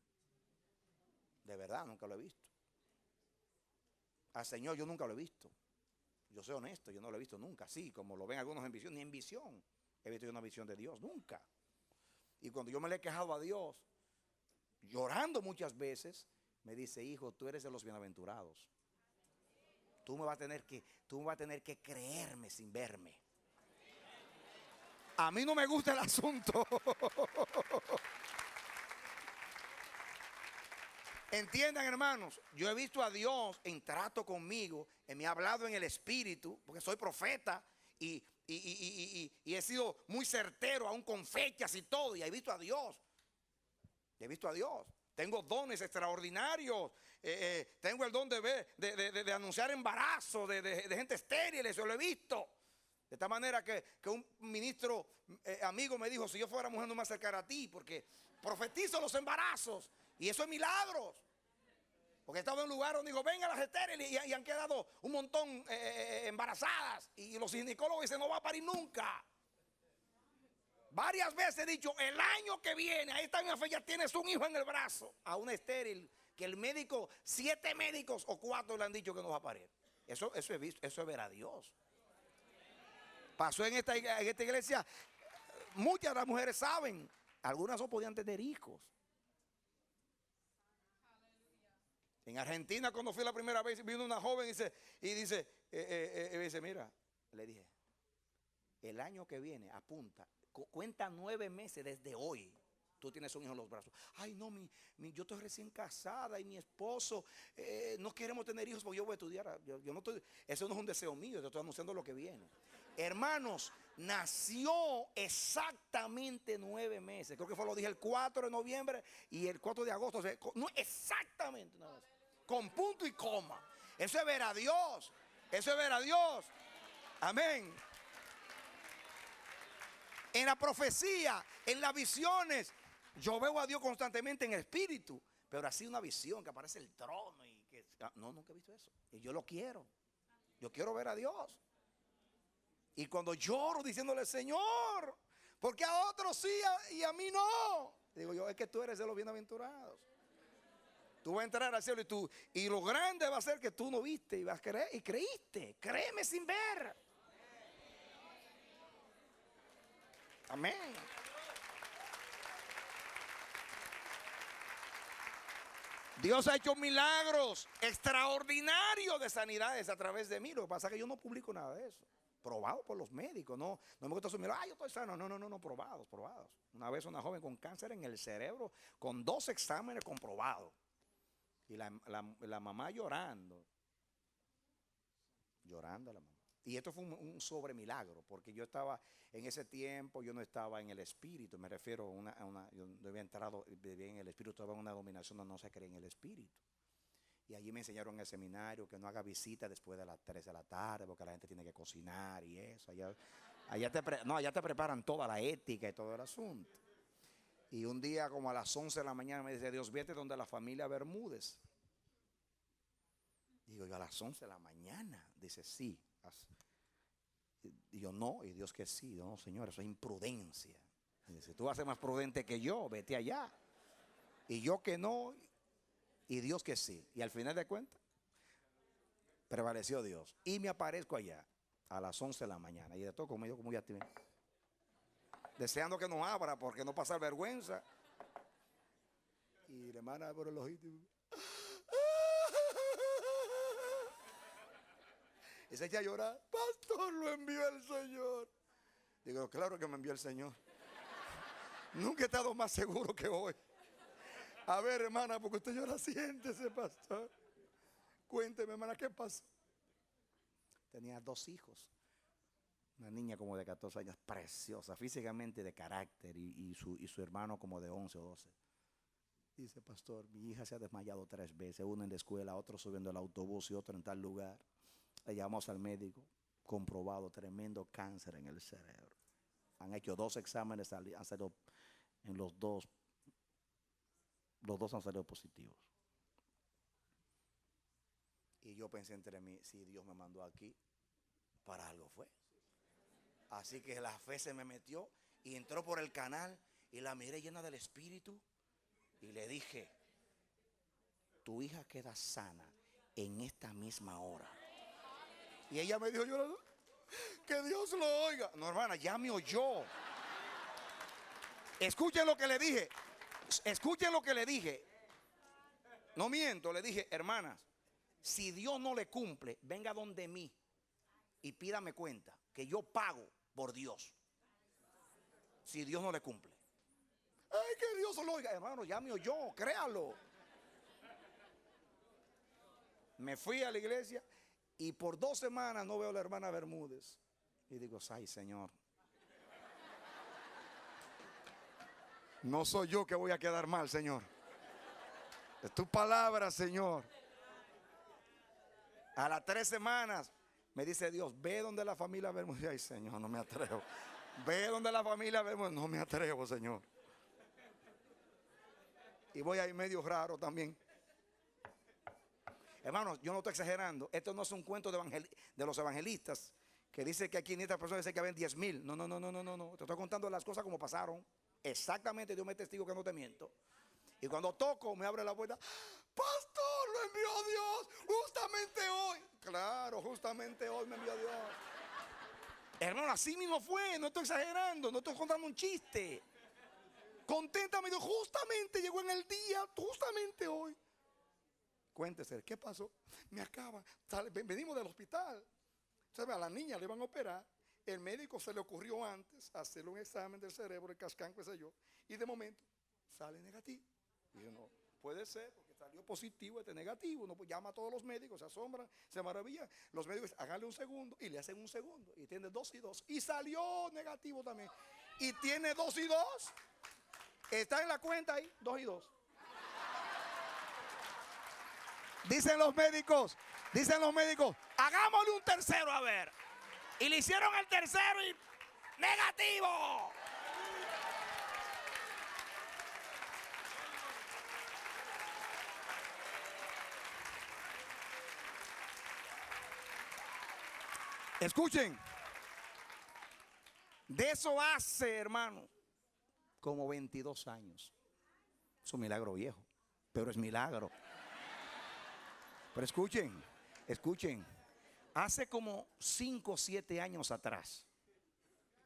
De verdad, nunca lo he visto. Al Señor yo nunca lo he visto. Yo soy honesto, yo no lo he visto nunca. Así como lo ven algunos en visión, ni en visión he visto yo una visión de Dios, nunca. Y cuando yo me le he quejado a Dios, llorando muchas veces, me dice: hijo, tú eres de los bienaventurados. Tú me vas a tener que creerme sin verme. A mí no me gusta el asunto. Entiendan, hermanos, yo he visto a Dios en trato conmigo, me ha hablado en el espíritu, porque soy profeta y he sido muy certero, aún con fechas y todo, y he visto a Dios. He visto a Dios. Tengo dones extraordinarios. Tengo el don de anunciar embarazo de gente estéril, eso lo he visto. De esta manera que un ministro amigo me dijo: si yo fuera mujer no me acercara a ti, porque profetizo los embarazos. Y eso es milagros. Porque he estado en un lugar donde digo: venga las estériles, y han quedado un montón embarazadas. Y los ginecólogos dicen: no va a parir nunca. Varias veces he dicho: el año que viene, ahí está una fecha, tienes un hijo en el brazo. A una estéril que el médico, 7 médicos o 4 le han dicho que no va a parir. Eso he visto, eso es ver a Dios. Pasó en esta iglesia. Muchas de las mujeres saben, algunas no podían tener hijos. En Argentina, cuando fui la primera vez, vino una joven y dice: mira, le dije, el año que viene, apunta, cuenta 9 meses desde hoy. Tú tienes un hijo en los brazos. Ay, no, yo estoy recién casada y mi esposo, no queremos tener hijos porque yo voy a estudiar. Eso no es un deseo mío, te estoy anunciando lo que viene. Hermanos, nació exactamente 9 meses. Creo que lo dije el 4 de noviembre y el 4 de agosto. O sea, no, exactamente 9 meses. Con punto y coma. Eso es ver a Dios. Eso es ver a Dios. Amén. En la profecía, en las visiones, yo veo a Dios constantemente en el espíritu. Pero así una visión que aparece el trono y que No, nunca he visto eso. Y yo lo quiero. Yo quiero ver a Dios. Y cuando lloro diciéndole, Señor, porque a otros sí y a mí no. Digo yo, es que tú eres de los bienaventurados. Tú vas a entrar al cielo y lo grande va a ser que tú no viste y vas a creer y creíste. Créeme sin ver. Amén. Dios ha hecho milagros extraordinarios de sanidades a través de mí. Lo que pasa es que yo no publico nada de eso. Probado por los médicos. No me gusta asumir, yo estoy sano. No, probados. Una vez una joven con cáncer en el cerebro, con 2 exámenes comprobados. Y la mamá llorando la mamá. Y esto fue un sobre milagro, porque yo estaba en ese tiempo, yo no estaba en el espíritu, me refiero yo había entrado en el espíritu, estaba en una dominación donde no se cree en el espíritu. Y allí me enseñaron en el seminario que no haga visita después de las 3 de la tarde, porque la gente tiene que cocinar y eso. Allá te preparan toda la ética y todo el asunto. Y un día como a las 11 de la mañana me dice, Dios, vete donde la familia Bermúdez. Digo yo, a las 11 de la mañana. Dice, sí. Y yo, no. Y Dios que sí. No, Señor, eso es imprudencia. Y dice, tú vas a ser más prudente que yo, vete allá. Y yo que no. Y Dios que sí. Y al final de cuentas, prevaleció Dios. Y me aparezco allá a las 11 de la mañana. Y de todo como yo, como ya te deseando que no abra porque no pasar vergüenza. Y la hermana por el ojito. Y se echa a llorar. Pastor, lo envió el Señor. Digo, claro que me envió el Señor. Nunca he estado más seguro que hoy. A ver, hermana, porque usted llora, siéntese, pastor. Cuénteme, hermana, ¿qué pasó? Tenía 2 hijos. Una niña como de 14 años, preciosa, físicamente de carácter, y su hermano como de 11 o 12. Dice, pastor, mi hija se ha desmayado 3 veces, uno en la escuela, otro subiendo el autobús y otro en tal lugar. Le llamamos al médico, comprobado tremendo cáncer en el cerebro. Han hecho 2 exámenes, han salido en los dos han salido positivos. Y yo pensé entre mí, si Dios me mandó aquí, para algo fue. Así que la fe se me metió y entró por el canal y la miré llena del Espíritu y le dije, tu hija queda sana en esta misma hora. Y ella me dijo llorando, que Dios lo oiga. No, hermana, ya me oyó. Escuchen lo que le dije. Escuchen lo que le dije. No miento, le dije, hermanas, si Dios no le cumple, venga donde mí y pídame cuenta, que yo pago por Dios. Si Dios no le cumple. Ay, que Dios lo oiga. Hermano, ya me oyó, créalo. Me fui a la iglesia y por 2 semanas no veo a la hermana Bermúdez. Y digo, ay, Señor, no soy yo que voy a quedar mal, Señor. Es tu palabra, Señor. A las 3 semanas me dice Dios, ve donde la familia Bermúdez. Ay, Señor, no me atrevo. Ve donde la familia Bermúdez. No me atrevo, Señor. Y voy ahí medio raro también. Hermanos, yo no estoy exagerando. Esto no es un cuento de los evangelistas que dice que aquí en esta persona dice que habían 10,000. No. Te estoy contando las cosas como pasaron. Exactamente, Dios me testigo que no te miento. Y cuando toco, me abre la puerta. Pastor, lo envió Dios justamente hoy. Claro, justamente hoy me envió Dios. Hermano, así mismo fue. No estoy exagerando, no estoy contando un chiste. Contenta, me dijo, justamente llegó en el día, justamente hoy. Cuéntese, ¿qué pasó? Me acaba, venimos del hospital. ¿Sabe? A la niña le iban a operar. El médico se le ocurrió antes hacerle un examen del cerebro, el cascán, qué sé yo. Y de momento sale negativo. Y yo, no, puede ser, porque salió positivo, este negativo. Uno pues llama a todos los médicos, se asombran, se maravillan. Los médicos, háganle un segundo y le hacen un segundo. Y tiene 2 y 2. Y salió negativo también. Y tiene 2 y 2. Está en la cuenta ahí, 2 y 2. Dicen los médicos, hagámosle un tercero a ver. Y le hicieron el tercero y negativo. Escuchen, de eso hace, hermano, como 22 años. Es un milagro viejo, pero es milagro. Pero escuchen, hace como 5 o 7 años atrás,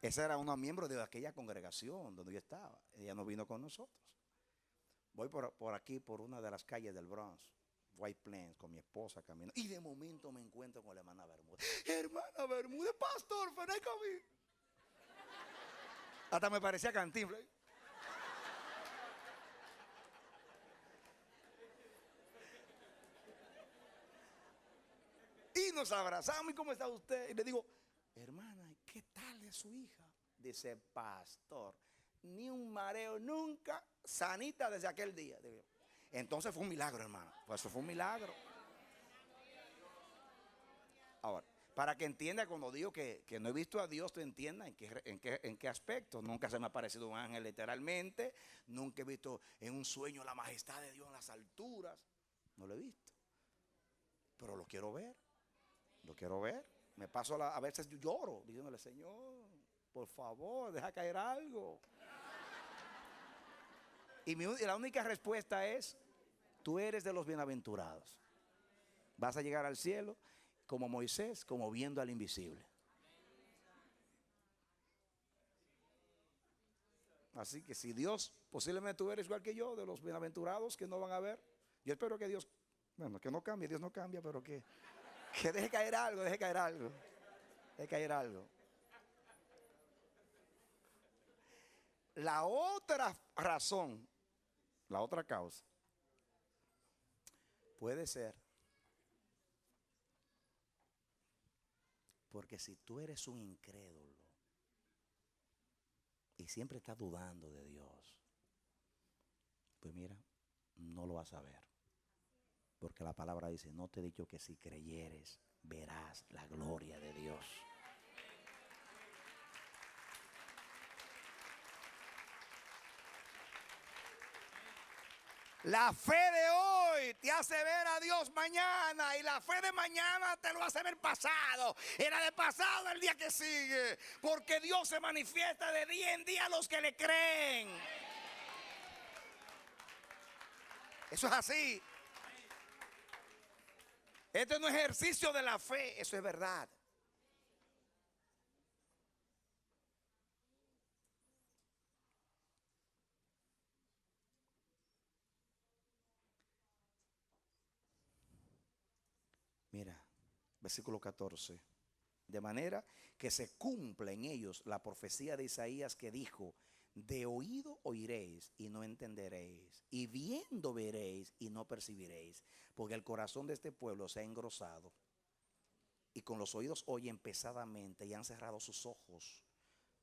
esa era una miembro de aquella congregación donde yo estaba. Ella no vino con nosotros. Voy por aquí, por una de las calles del Bronx, White Plains, con mi esposa caminando. Y de momento me encuentro con la hermana Bermúdez. Hermana Bermúdez, pastor, ven acá a mí. Hasta me parecía Cantinflas. Y nos abrazamos. ¿Y cómo está usted? Y le digo, hermana, ¿qué tal es su hija? Dice, pastor, ni un mareo nunca, sanita desde aquel día. Entonces fue un milagro, hermano. Pues eso fue un milagro. Ahora, para que entienda, cuando digo que no he visto a Dios, tú entiendas en qué aspecto. Nunca se me ha aparecido un ángel literalmente. Nunca he visto en un sueño la majestad de Dios en las alturas. No lo he visto. Pero lo quiero ver. Lo quiero ver. Me paso a veces yo lloro diciéndole, Señor, por favor, deja caer algo. Y la única respuesta es, tú eres de los bienaventurados. Vas a llegar al cielo como Moisés, como viendo al invisible. Así que si Dios, posiblemente tú eres igual que yo, de los bienaventurados que no van a ver. Yo espero que Dios, bueno, que no cambie, Dios no cambia, pero que deje caer algo, deje caer algo. Deje caer algo. La otra razón, la otra causa, puede ser porque si tú eres un incrédulo y siempre estás dudando de Dios, pues mira, no lo vas a ver. Porque la palabra dice, no te he dicho que si creyeres, verás la gloria de Dios. La fe de hoy te hace ver a Dios mañana, y la fe de mañana te lo hace ver pasado, y la de pasado el día que sigue, porque Dios se manifiesta de día en día a los que le creen. Eso es así. Esto no es ejercicio de la fe, eso es verdad. Mira, versículo 14. De manera que se cumpla en ellos la profecía de Isaías que dijo, de oído oiréis y no entenderéis, y viendo veréis y no percibiréis, porque el corazón de este pueblo se ha engrosado, y con los oídos oyen pesadamente, y han cerrado sus ojos,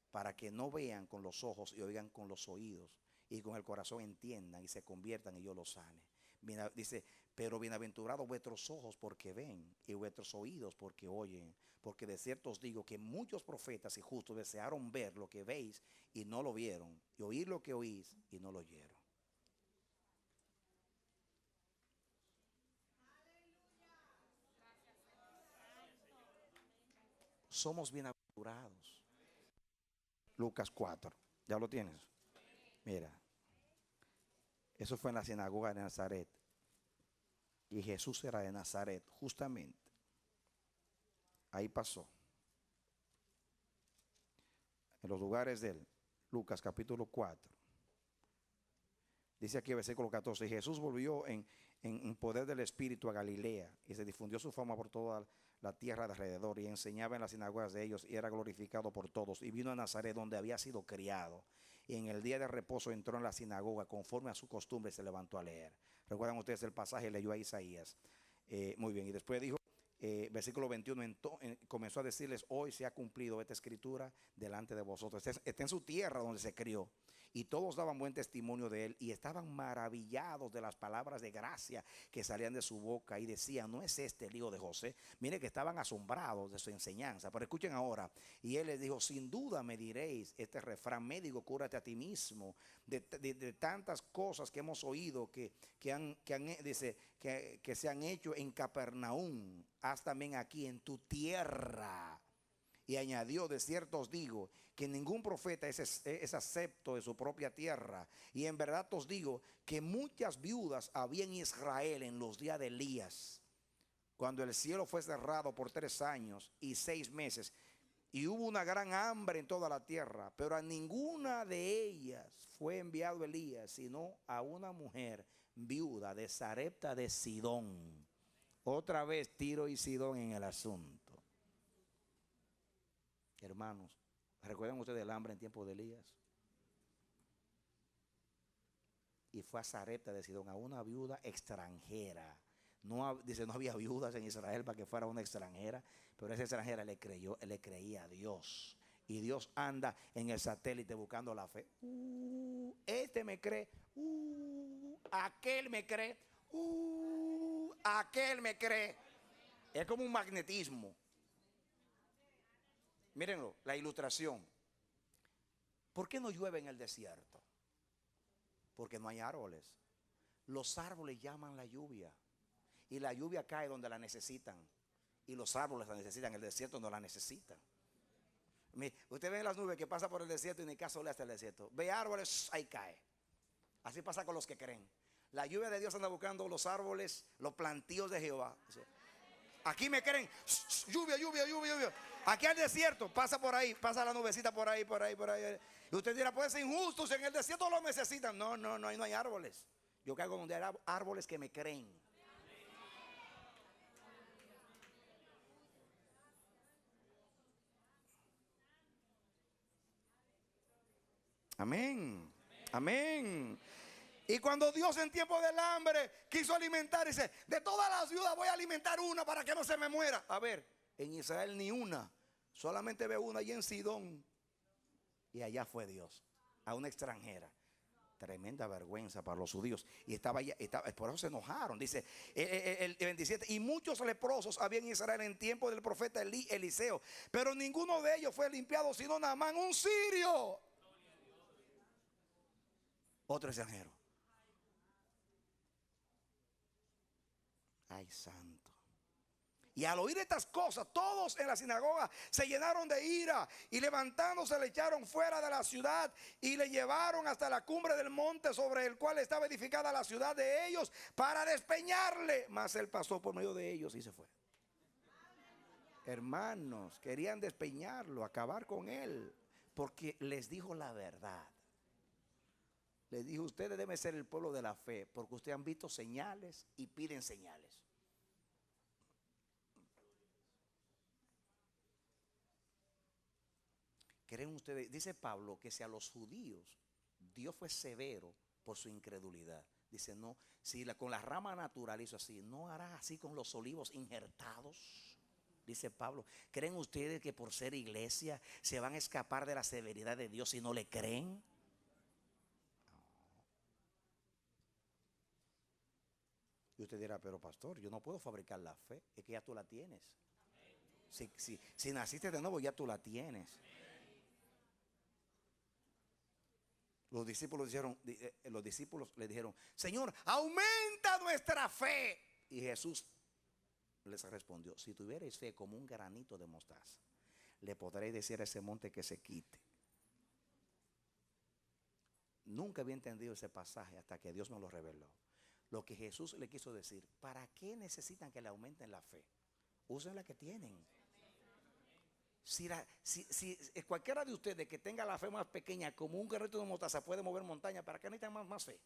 para que no vean con los ojos y oigan con los oídos, y con el corazón entiendan y se conviertan y yo los sane. Mira, dice, pero bienaventurados vuestros ojos porque ven, y vuestros oídos porque oyen, porque de cierto os digo que muchos profetas y justos desearon ver lo que veis y no lo vieron, y oír lo que oís y no lo oyeron. Somos bienaventurados. Lucas 4, ¿ya lo tienes? Mira, eso fue en la sinagoga de Nazaret. Y Jesús era de Nazaret, justamente. Ahí pasó. En los lugares de él, Lucas capítulo 4. Dice aquí el versículo 14, Jesús volvió en poder del Espíritu a Galilea, y se difundió su fama por toda la tierra de alrededor, y enseñaba en las sinagogas de ellos, y era glorificado por todos. Y vino a Nazaret, donde había sido criado, y en el día de reposo entró en la sinagoga, conforme a su costumbre se levantó a leer. ¿Recuerdan ustedes el pasaje? Leyó a Isaías. Muy bien, y después dijo, versículo 21, comenzó a decirles, hoy se ha cumplido esta escritura delante de vosotros. Está en su tierra donde se crió. Y todos daban buen testimonio de él y estaban maravillados de las palabras de gracia que salían de su boca, y decían, ¿no es este el hijo de José? Mire que estaban asombrados de su enseñanza. Pero escuchen ahora, y él les dijo, sin duda me diréis este refrán médico, cúrate a ti mismo, de tantas cosas que hemos oído que se han hecho en Capernaum, haz también aquí en tu tierra. Y añadió: de cierto os digo que ningún profeta es acepto de su propia tierra. Y en verdad os digo que muchas viudas había en Israel en los días de Elías, cuando el cielo fue cerrado por 3 años y 6 meses, y hubo una gran hambre en toda la tierra. Pero a ninguna de ellas fue enviado Elías, sino a una mujer viuda de Sarepta de Sidón. Otra vez Tiro y Sidón en el asunto. Hermanos, ¿recuerdan ustedes el hambre en tiempo de Elías? Y fue a Sarepta de Sidón, a una viuda extranjera. Dice, no había viudas en Israel para que fuera una extranjera, pero esa extranjera le creía a Dios. Y Dios anda en el satélite buscando la fe. Este me cree, aquel me cree, aquel me cree. Es como un magnetismo. Mírenlo, la ilustración. ¿Por qué no llueve en el desierto? Porque no hay árboles. Los árboles llaman la lluvia. Y la lluvia cae donde la necesitan. Y los árboles la necesitan, el desierto no la necesita. Usted ve las nubes que pasan por el desierto y ni caso le hace el desierto. Ve árboles, ahí cae. Así pasa con los que creen. La lluvia de Dios anda buscando los árboles, los plantíos de Jehová. Aquí me creen, lluvia, lluvia, lluvia, lluvia. Aquí al desierto, pasa por ahí, pasa la nubecita por ahí, por ahí, por ahí. Y usted dirá, puede ser injusto, si en el desierto lo necesitan. No, ahí no hay árboles. Yo caigo donde hay árboles que me creen. Amén, amén. Y cuando Dios en tiempo del hambre quiso alimentar, dice, de todas las viudas voy a alimentar una para que no se me muera. A ver, en Israel ni una, solamente ve una allí en Sidón. Y allá fue Dios, a una extranjera. Tremenda vergüenza para los judíos. Y por eso se enojaron. Dice el 27, y muchos leprosos había en Israel en tiempo del profeta Eliseo, pero ninguno de ellos fue limpiado, sino Naamán, un sirio. Otro extranjero. Ay, santo. Y al oír estas cosas, todos en la sinagoga se llenaron de ira, y levantándose le echaron fuera de la ciudad y le llevaron hasta la cumbre del monte sobre el cual estaba edificada la ciudad de ellos, para despeñarle. Mas él pasó por medio de ellos y se fue. Hermanos, querían despeñarlo, acabar con él, porque les dijo la verdad. Les dijo, ustedes deben ser el pueblo de la fe, porque ustedes han visto señales y piden señales. ¿Creen ustedes? Dice Pablo que si a los judíos Dios fue severo por su incredulidad, dice, no, si con la rama natural hizo así, ¿no hará así con los olivos injertados? Dice Pablo. ¿Creen ustedes que por ser iglesia se van a escapar de la severidad de Dios si no le creen? Y usted dirá, pero pastor, yo no puedo fabricar la fe, es que ya tú la tienes. Si naciste de nuevo, ya tú la tienes. Los discípulos le dijeron, Señor, aumenta nuestra fe. Y Jesús les respondió, si tuvierais fe como un granito de mostaza, le podréis decir a ese monte que se quite. Nunca había entendido ese pasaje hasta que Dios me lo reveló. Lo que Jesús le quiso decir, ¿para qué necesitan que le aumenten la fe? Usen la que tienen. Si cualquiera de ustedes que tenga la fe más pequeña como un granito de mostaza puede mover montaña, ¿para qué necesitan más fe?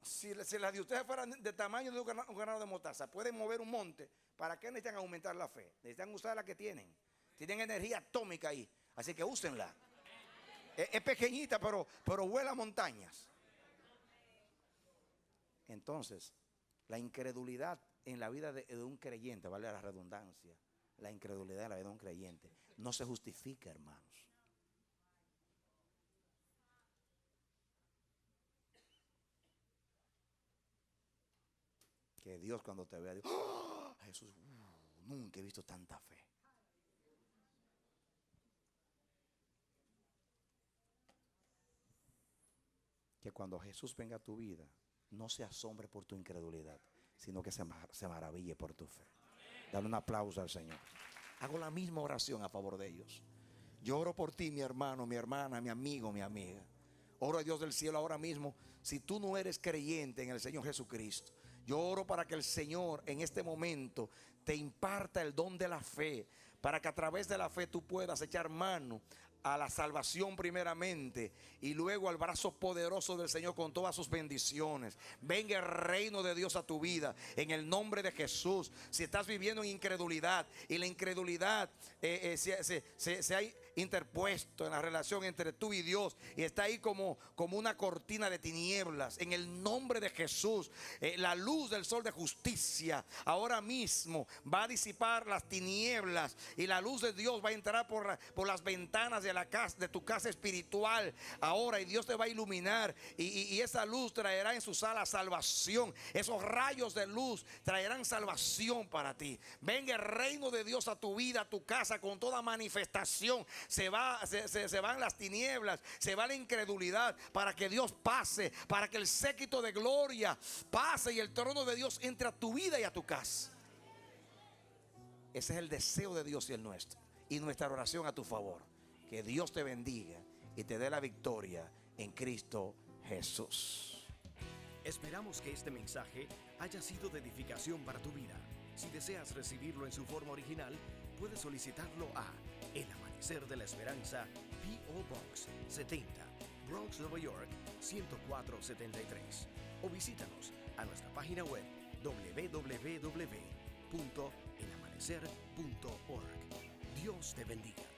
Si las de ustedes fueran de tamaño de un granito de mostaza, pueden mover un monte, ¿para qué necesitan aumentar la fe? Necesitan usar la que tienen. Tienen energía atómica ahí, así que úsenla. Es pequeñita, pero vuela montañas. Entonces, la incredulidad en la vida de un creyente, vale la redundancia, la incredulidad en la vida de un creyente no se justifica, hermanos. Que Dios cuando te vea, ¡oh! Jesús, nunca he visto tanta fe. Que cuando Jesús venga a tu vida, no se asombre por tu incredulidad, sino que se maraville por tu fe. Dale un aplauso al Señor. hago la misma oración a favor de ellos. Yo oro por ti, mi hermano, mi hermana, mi amigo, mi amiga. Oro a Dios del cielo ahora mismo. Si tú no eres creyente en el Señor Jesucristo, yo oro para que el Señor en este momento te imparta el don de la fe, para que a través de la fe tú puedas echar mano a la salvación primeramente y luego al brazo poderoso del Señor con todas sus bendiciones. Venga el reino de Dios a tu vida en el nombre de Jesús. Si estás viviendo en incredulidad y la incredulidad se ha interpuesto en la relación entre tú y Dios y está ahí como una cortina de tinieblas, en el nombre de Jesús, la luz del sol de justicia ahora mismo va a disipar las tinieblas y la luz de Dios va a entrar por las ventanas de tu casa espiritual ahora, y Dios te va a iluminar y esa luz traerá en sus alas salvación. Esos rayos de luz traerán salvación para ti. Venga el reino de Dios a tu vida, a tu casa, con toda manifestación. Se van las tinieblas, se va la incredulidad, para que Dios pase, para que el séquito de gloria pase y el trono de Dios entre a tu vida y a tu casa. Ese es el deseo de Dios y el nuestro, y nuestra oración a tu favor. Que Dios te bendiga y te dé la victoria en Cristo Jesús. Esperamos que este mensaje haya sido de edificación para tu vida. Si deseas recibirlo en su forma original, puedes solicitarlo a El Amanecer de la Esperanza, P.O. Box 70, Bronx, Nueva York 10473, o visítanos a nuestra página web www.elamanecer.org. Dios te bendiga.